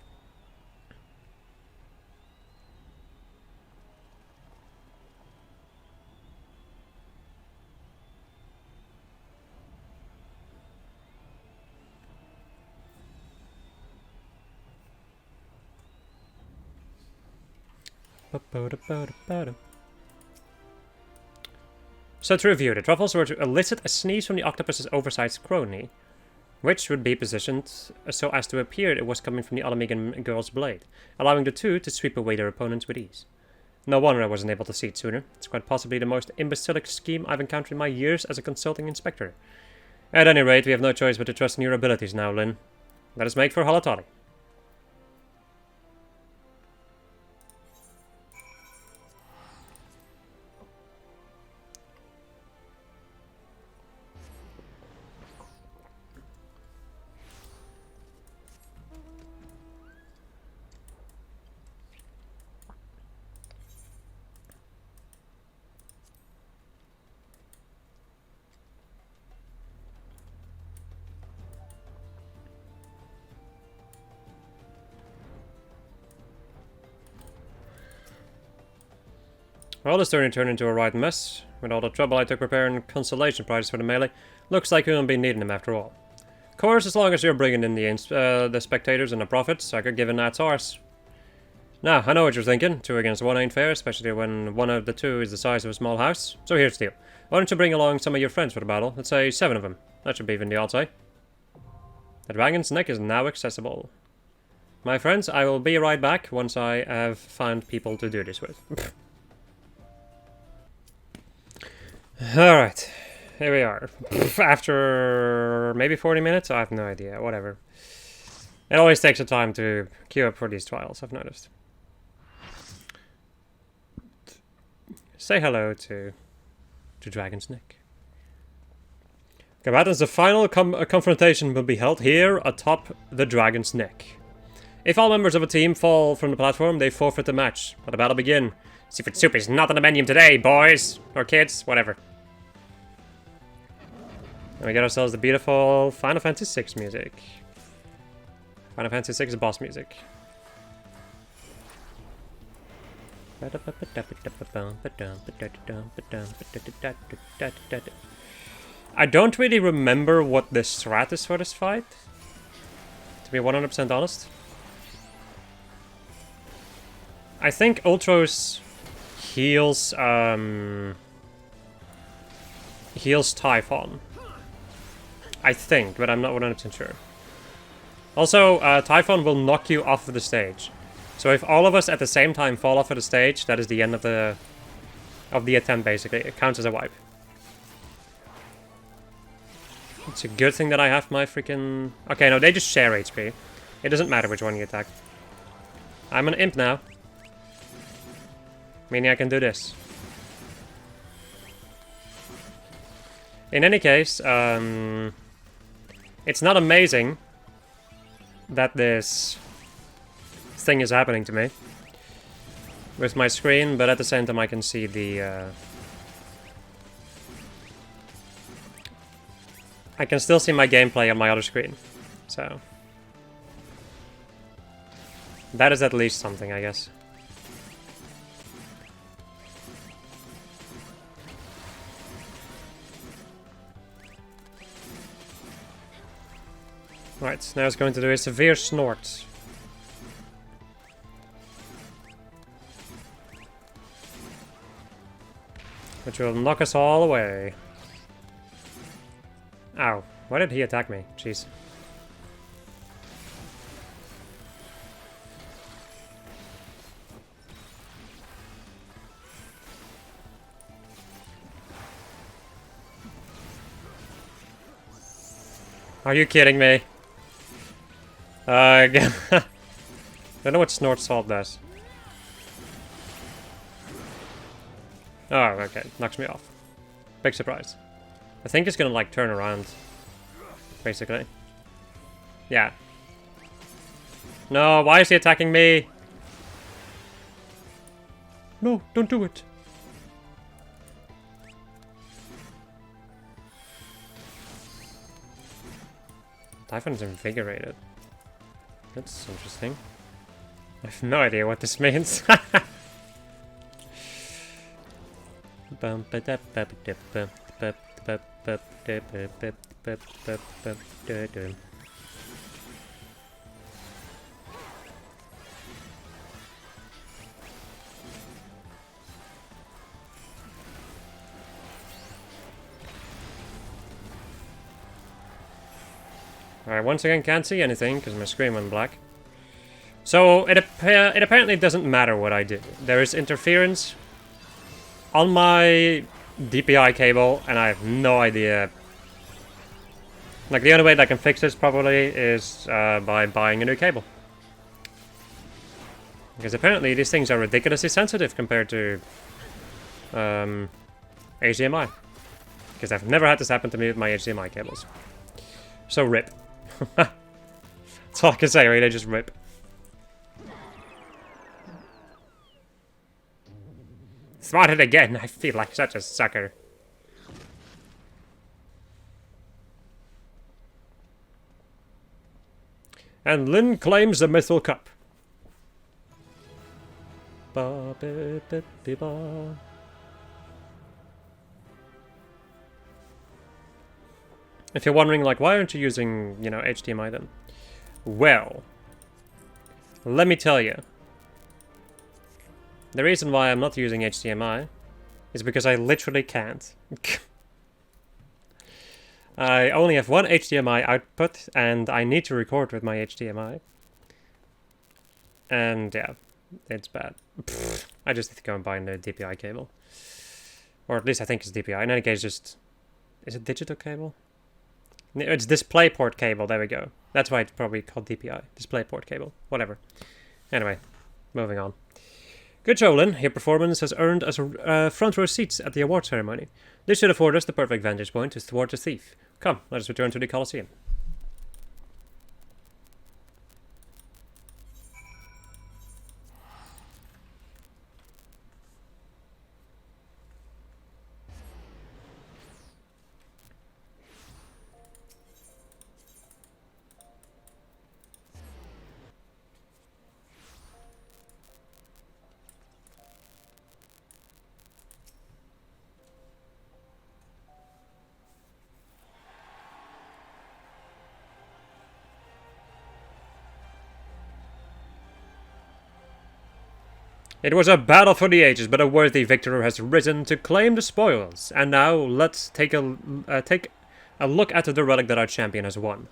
So to review, the truffles were to elicit a sneeze from the octopus's oversized crony, which would be positioned so as to appear it was coming from the Alamegan girl's blade, allowing the two to sweep away their opponents with ease. No wonder I wasn't able to see it sooner. It's quite possibly the most imbecilic scheme I've encountered in my years as a consulting inspector. At any rate, we have no choice but to trust in your abilities now, Lynn. Let us make for Halatali. Well, this turn turned into a right mess. With all the trouble I took preparing consolation prizes for the melee, looks like we won't be needing them after all. Of course, as long as you're bringing in the spectators and the profits, I could give a gnat's arse. Now, I know what you're thinking. 2 against 1 ain't fair, especially when one of the two is the size of a small house. So here's the deal. Why don't you bring along some of your friends for the battle? Let's say 7 of them. That should be even the odds, eh? The dragon's neck is now accessible. My friends, I will be right back once I have found people to do this with. Alright, here we are. After maybe 40 minutes? I have no idea, whatever. It always takes a time to queue up for these trials, I've noticed. Say hello to Dragon's Neck. Combatants, the final confrontation will be held here atop the Dragon's Neck. If all members of a team fall from the platform, they forfeit the match. Let the battle begin. Seafood soup is not on the menu today, boys! Or kids, whatever. And we get ourselves the beautiful Final Fantasy VI music. Final Fantasy VI boss music. I don't really remember what the strat is for this fight, to be 100% honest. I think Ultros heals Typhon. I think, but I'm not 100% sure. Also, Typhon will knock you off of the stage. So if all of us at the same time fall off of the stage, that is the end of the attempt, basically. It counts as a wipe. It's a good thing that I have my freaking... Okay, no, they just share HP. It doesn't matter which one you attack. I'm an imp now. Meaning I can do this. In any case, it's not amazing that this thing is happening to me with my screen, but at the same time I can see the... I can still see my gameplay on my other screen, so... That is at least something, I guess. Right, now it's going to do a severe snort. Which will knock us all away. Ow, why did he attack me? Jeez. Are you kidding me? Again. I don't know what Snort Salt does. Oh, okay. Knocks me off. Big surprise. I think it's gonna, like, turn around. basically. Yeah. No, why is he attacking me? No, don't do it. Typhon's invigorated. That's interesting. I have no idea what this means. Alright, once again can't see anything because my screen went black. So it apparently doesn't matter what I do. There is interference on my DPI cable and I have no idea. Like the only way that I can fix this probably is by buying a new cable. Because apparently these things are ridiculously sensitive compared to HDMI. Because I've never had this happen to me with my HDMI cables. So rip. That's all I can say, really, just rip. Spotted again, I feel like such a sucker. And Lynn claims the Mythal Cup. Ba, ba, ba, ba, ba. If you're wondering, like, why aren't you using, you know, HDMI then? Well, let me tell you. The reason why I'm not using HDMI is because I literally can't. I only have one HDMI output, and I need to record with my HDMI. And yeah, it's bad. I just need to go and buy a DPI cable. Or at least I think it's DPI. In any case, just... Is it digital cable? It's DisplayPort cable, there we go. That's why it's probably called DPI. DisplayPort cable. Whatever. Anyway, moving on. Good show, Lynn. Your performance has earned us front row seats at the award ceremony. This should afford us the perfect vantage point to thwart the thief. Come, let us return to the Colosseum. It was a battle for the ages, but a worthy victor has risen to claim the spoils. And now let's take a look at the relic that our champion has won.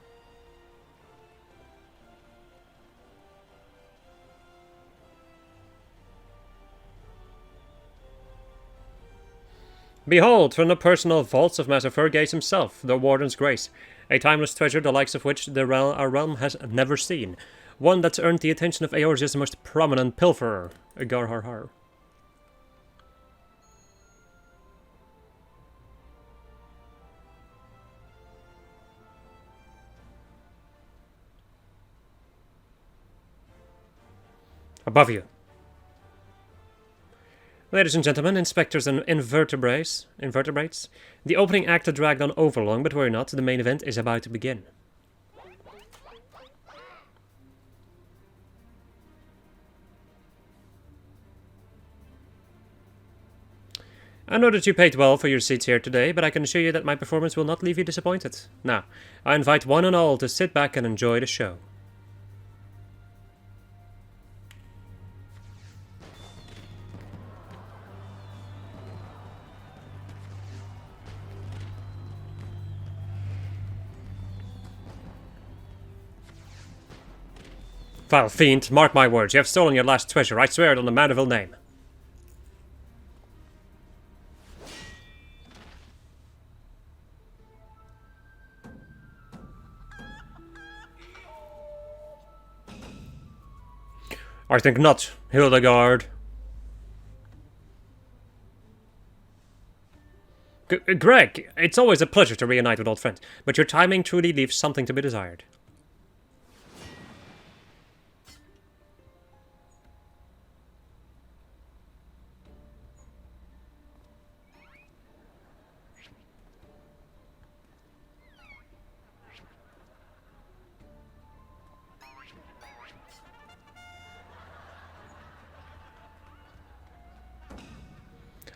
Behold, from the personal vaults of Master Fergaze himself, the Warden's Grace, a timeless treasure the likes of which our realm has never seen. One that's earned the attention of Eorzea's most prominent pilferer, Garharhar. Above you. Ladies and gentlemen, inspectors and invertebrates, the opening act had dragged on overlong, but worry not, the main event is about to begin. I know that you paid well for your seats here today, but I can assure you that my performance will not leave you disappointed. Now, I invite one and all to sit back and enjoy the show. Foul fiend, mark my words, you have stolen your last treasure, I swear it on the Mandeville name. I think not, Hildegard. Greg, it's always a pleasure to reunite with old friends, but your timing truly leaves something to be desired.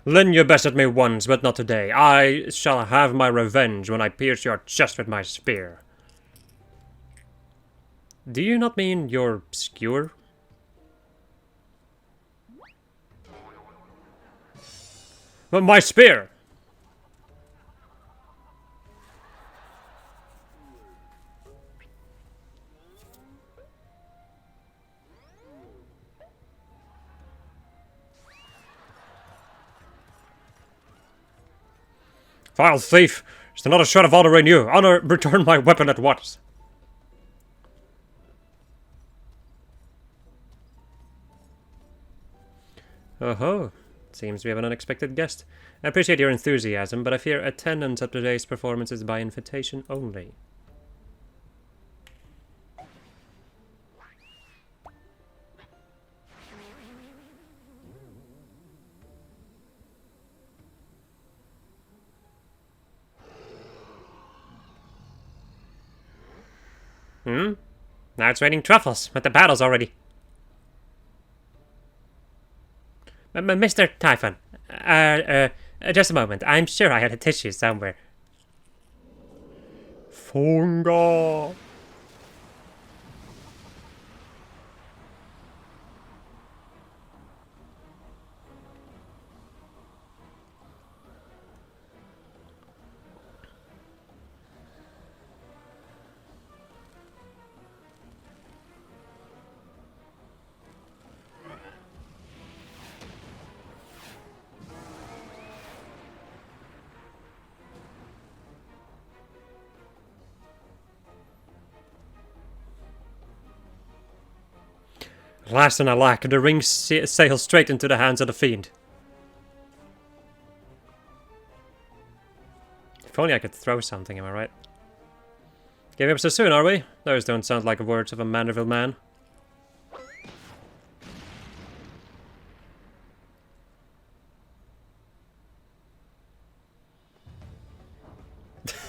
Lend your best at me once, but not today. I shall have my revenge when I pierce your chest with my spear. Do you not mean your skewer? But my spear! Vile thief! Is there not a shred of honor in you? Honor, return my weapon at once! Oh-ho. Seems we have an unexpected guest. I appreciate your enthusiasm, but I fear attendance at today's performance is by invitation only. Now it's raining truffles, but the battle's already... Mr. Typhon, just a moment. I'm sure I had a tissue somewhere. Funga! Last and alack, the ring sails straight into the hands of the fiend. If only I could throw something, am I right? Giving up so soon, are we? Those don't sound like words of a Manderville man.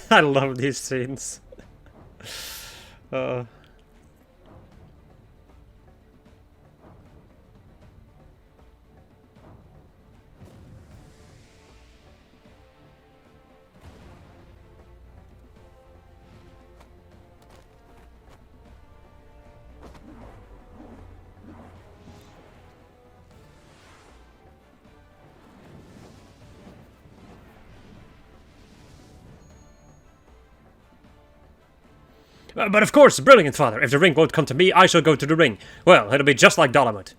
I love these scenes. But of course, brilliant father. If the ring won't come to me, I shall go to the ring. Well, it'll be just like Dolomite.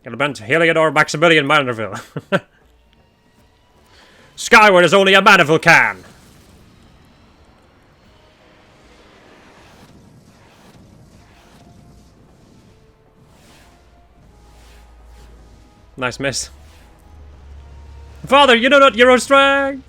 Hildebrand, Heliodor, Maximilian, Manderville. Skyward as only a Manderville can! Nice miss. Father, you know not your own strength!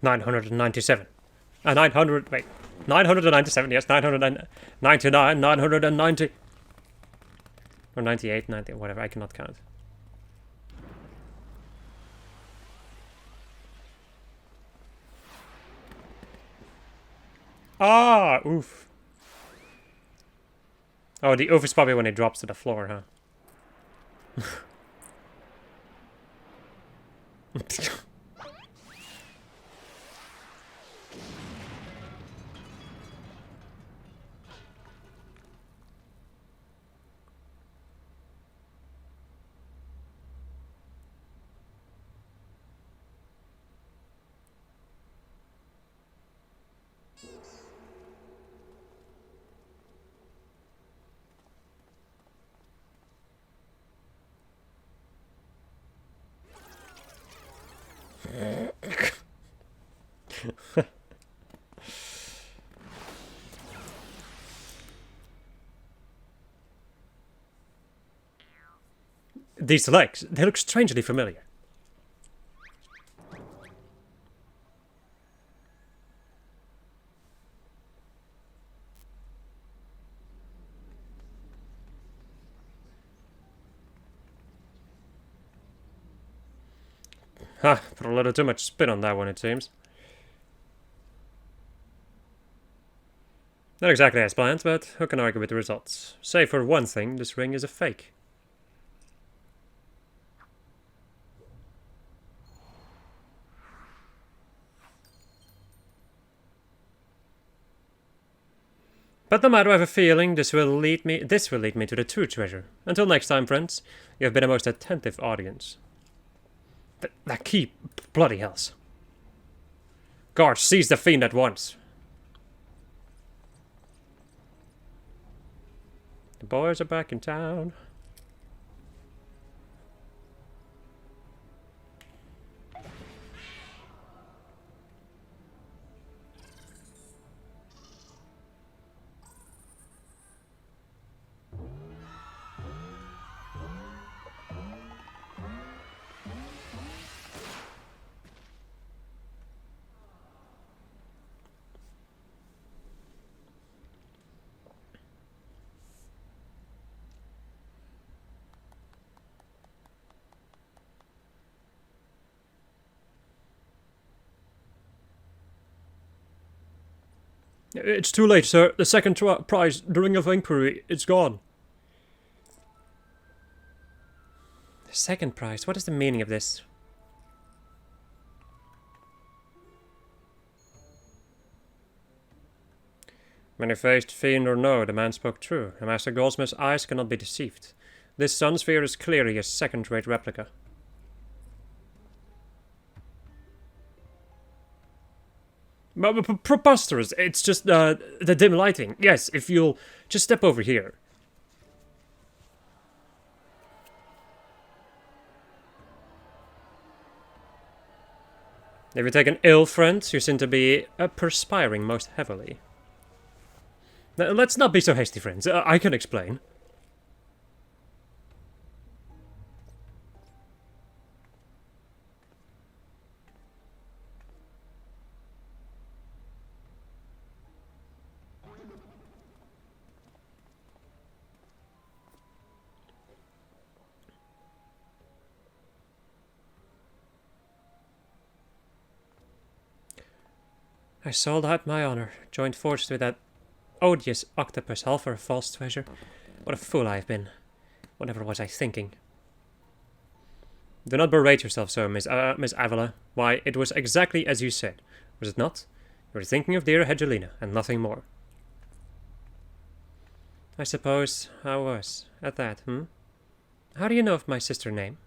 $997. 900, wait. 997, yes, 999, 990. Or 98, 90, whatever, I cannot count. Ah, oof. Oh, the oof is probably when it drops to the floor, huh? These legs, they look strangely familiar. Ha, put a little too much spin on that one, it seems. Not exactly as planned, but who can argue with the results? Save for one thing, this ring is a fake. But no matter, I have a feeling this will lead me to the true treasure. Until next time, friends, you have been a most attentive audience. That key, bloody hells. Guards, seize the fiend at once. The boys are back in town. It's too late, sir. The second prize, the Ring of Inquiry, it's gone. The second prize? What is the meaning of this? Many-faced fiend or no, the man spoke true. A Master Goldsmith's eyes cannot be deceived. This sun sphere is clearly a second-rate replica. Preposterous. It's just the dim lighting. Yes, if you'll just step over here. If you take an ill friend, you seem to be perspiring most heavily. Now, let's not be so hasty, friends. I can explain. I sold out my honor, joined forces with that odious octopus, all for a false treasure. What a fool I have been. Whatever was I thinking? Do not berate yourself so, Miss Avila. Why, it was exactly as you said, was it not? You were thinking of dear Hedgelina, and nothing more. I suppose I was, at that, How do you know of my sister's name?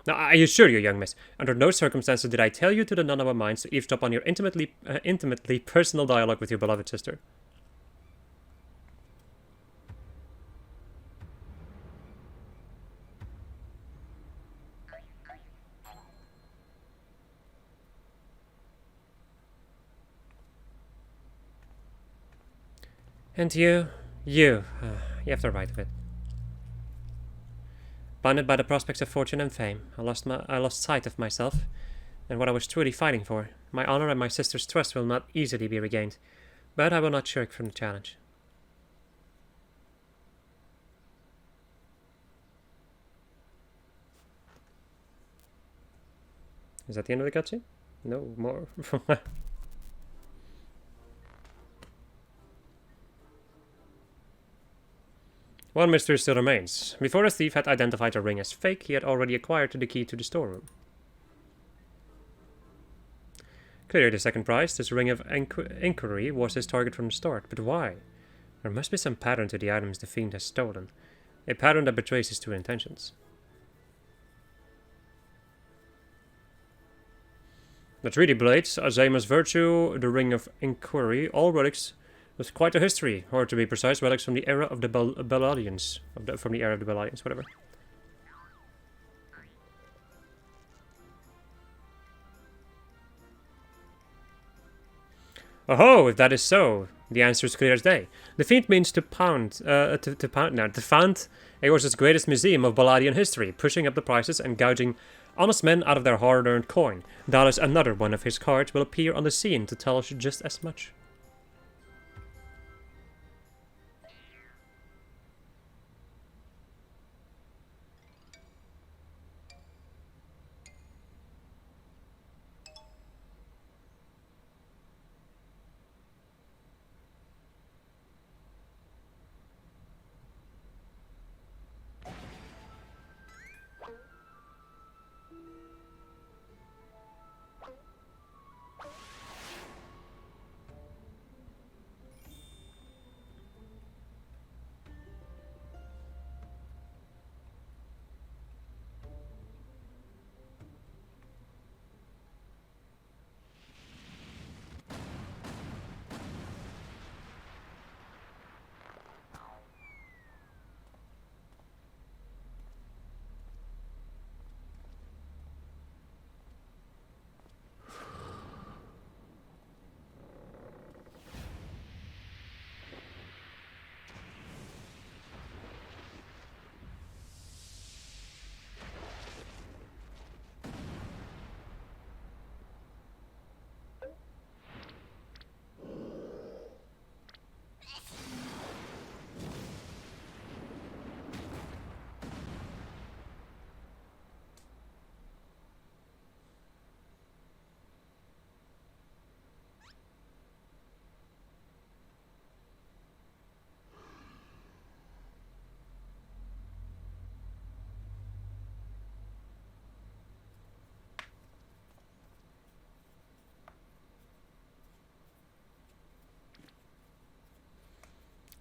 Now, I assure you, young miss, under no circumstances did I tell you to the none of our minds to eavesdrop on your intimately personal dialogue with your beloved sister. And you have the right of it. Blinded by the prospects of fortune and fame, I lost sight of myself and what I was truly fighting for. My honor and my sister's trust will not easily be regained, but I will not shirk from the challenge. Is that the end of the cutscene? No more. One mystery still remains. Before the thief had identified the ring as fake, he had already acquired the key to the storeroom. Clearly the second prize, this ring of inquiry, was his target from the start. But why? There must be some pattern to the items the fiend has stolen. A pattern that betrays his true intentions. The 3D blades, Azema's virtue, the ring of inquiry, all relics with quite a history, or to be precise, relics from the era of the Belladians. Whatever. Oh, if that is so, the answer is clear as day. The feat means to found Eors's greatest museum of Balladian history, pushing up the prices and gouging honest men out of their hard-earned coin. Doubtless another one of his cards will appear on the scene to tell us just as much.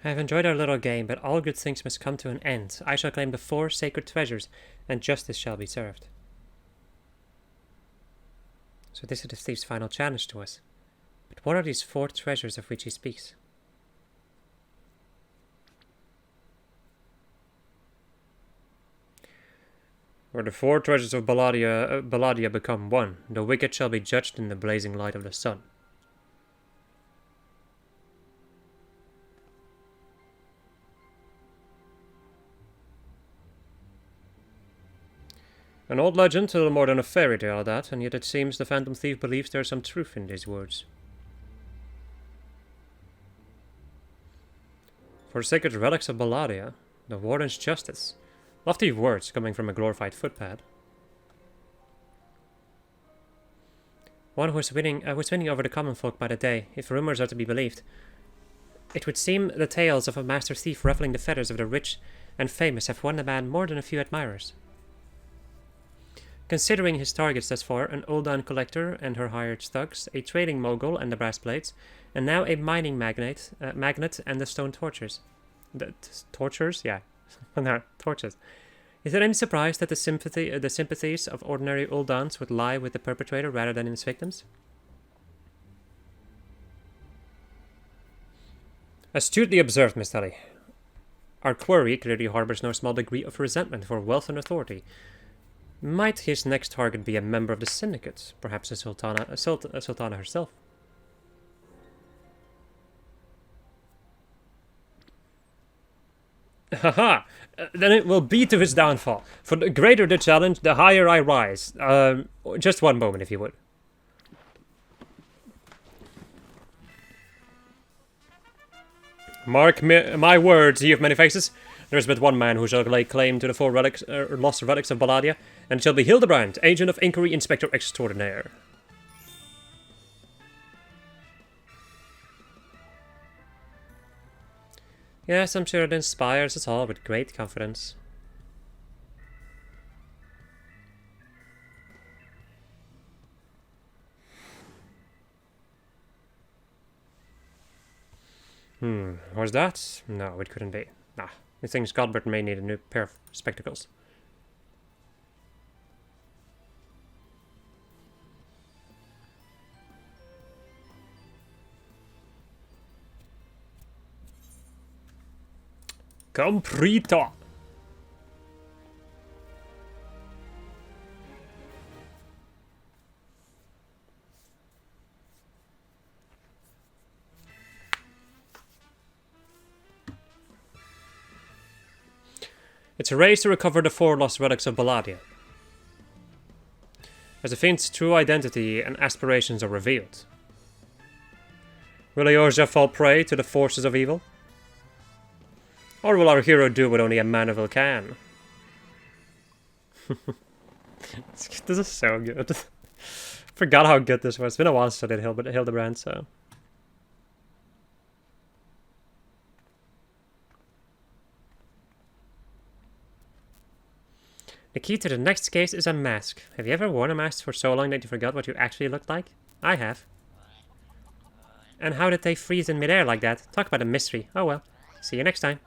I have enjoyed our little game, but all good things must come to an end. I shall claim the 4 sacred treasures, and justice shall be served. So this is the thief's final challenge to us. But what are these 4 treasures of which he speaks? Where the 4 treasures of Balladia become one, the wicked shall be judged in the blazing light of the sun. An old legend, a little more than a fairy tale that, and yet it seems the Phantom Thief believes there is some truth in these words. For the sacred relics of Balladia, the warden's justice. Lofty words coming from a glorified footpad. One who was winning over the common folk by the day, if rumors are to be believed. It would seem the tales of a master thief ruffling the feathers of the rich and famous have won the man more than a few admirers. Considering his targets thus far, an Uldan collector and her hired thugs, a trading mogul and the brass plates, and now a mining magnate and the stone torches. Tortures? Yeah. No, torches. Is it any surprise that the sympathies of ordinary Uldans would lie with the perpetrator rather than in his victims? Astutely observed, Miss Tully. Our query clearly harbors no small degree of resentment for wealth and authority. Might his next target be a member of the syndicate, perhaps a sultana herself? Haha! Then it will be to his downfall. For the greater the challenge, the higher I rise. Just one moment, if you would. Mark my words, ye of many faces. There is but one man who shall lay claim to the 4 relics, lost relics of Balladia, and it shall be Hildebrand, agent of inquiry, inspector extraordinaire. Yes, I'm sure it inspires us all with great confidence. Was that? No, it couldn't be. Nah, he thinks Godbert may need a new pair of spectacles. Comprito! It's a race to recover the 4 lost relics of Balladia. As the Fiend's true identity and aspirations are revealed. Will Eorzea fall prey to the forces of evil? Or will our hero do what only a Maniville can? This is so good. Forgot how good this was. It's been a while since I did Hildebrand, so... The key to the next case is a mask. Have you ever worn a mask for so long that you forgot what you actually looked like? I have. And how did they freeze in midair like that? Talk about a mystery. Oh well. See you next time.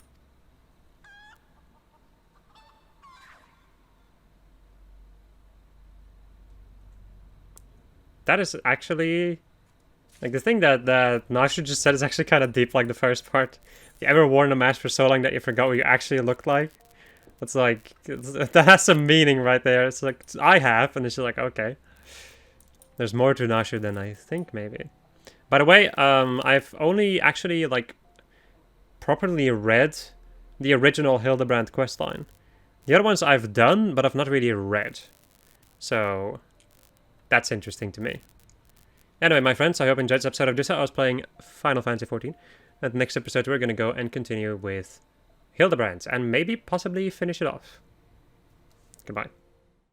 That is actually... Like, the thing that Nashu just said is actually kind of deep, like the first part. Have you ever worn a mask for so long that you forgot what you actually looked like? It's like, that has some meaning right there. It's like, I have, and it's just like, okay. There's more to Nashu than I think, maybe. By the way, I've only actually, like, properly read the original Hildebrand questline. The other ones I've done, but I've not really read. So, that's interesting to me. Anyway, my friends, I hope you enjoyed this episode of this. I was playing Final Fantasy XIV. And the next episode, we're going to go and continue with Hildebrand, and maybe possibly finish it off. Goodbye.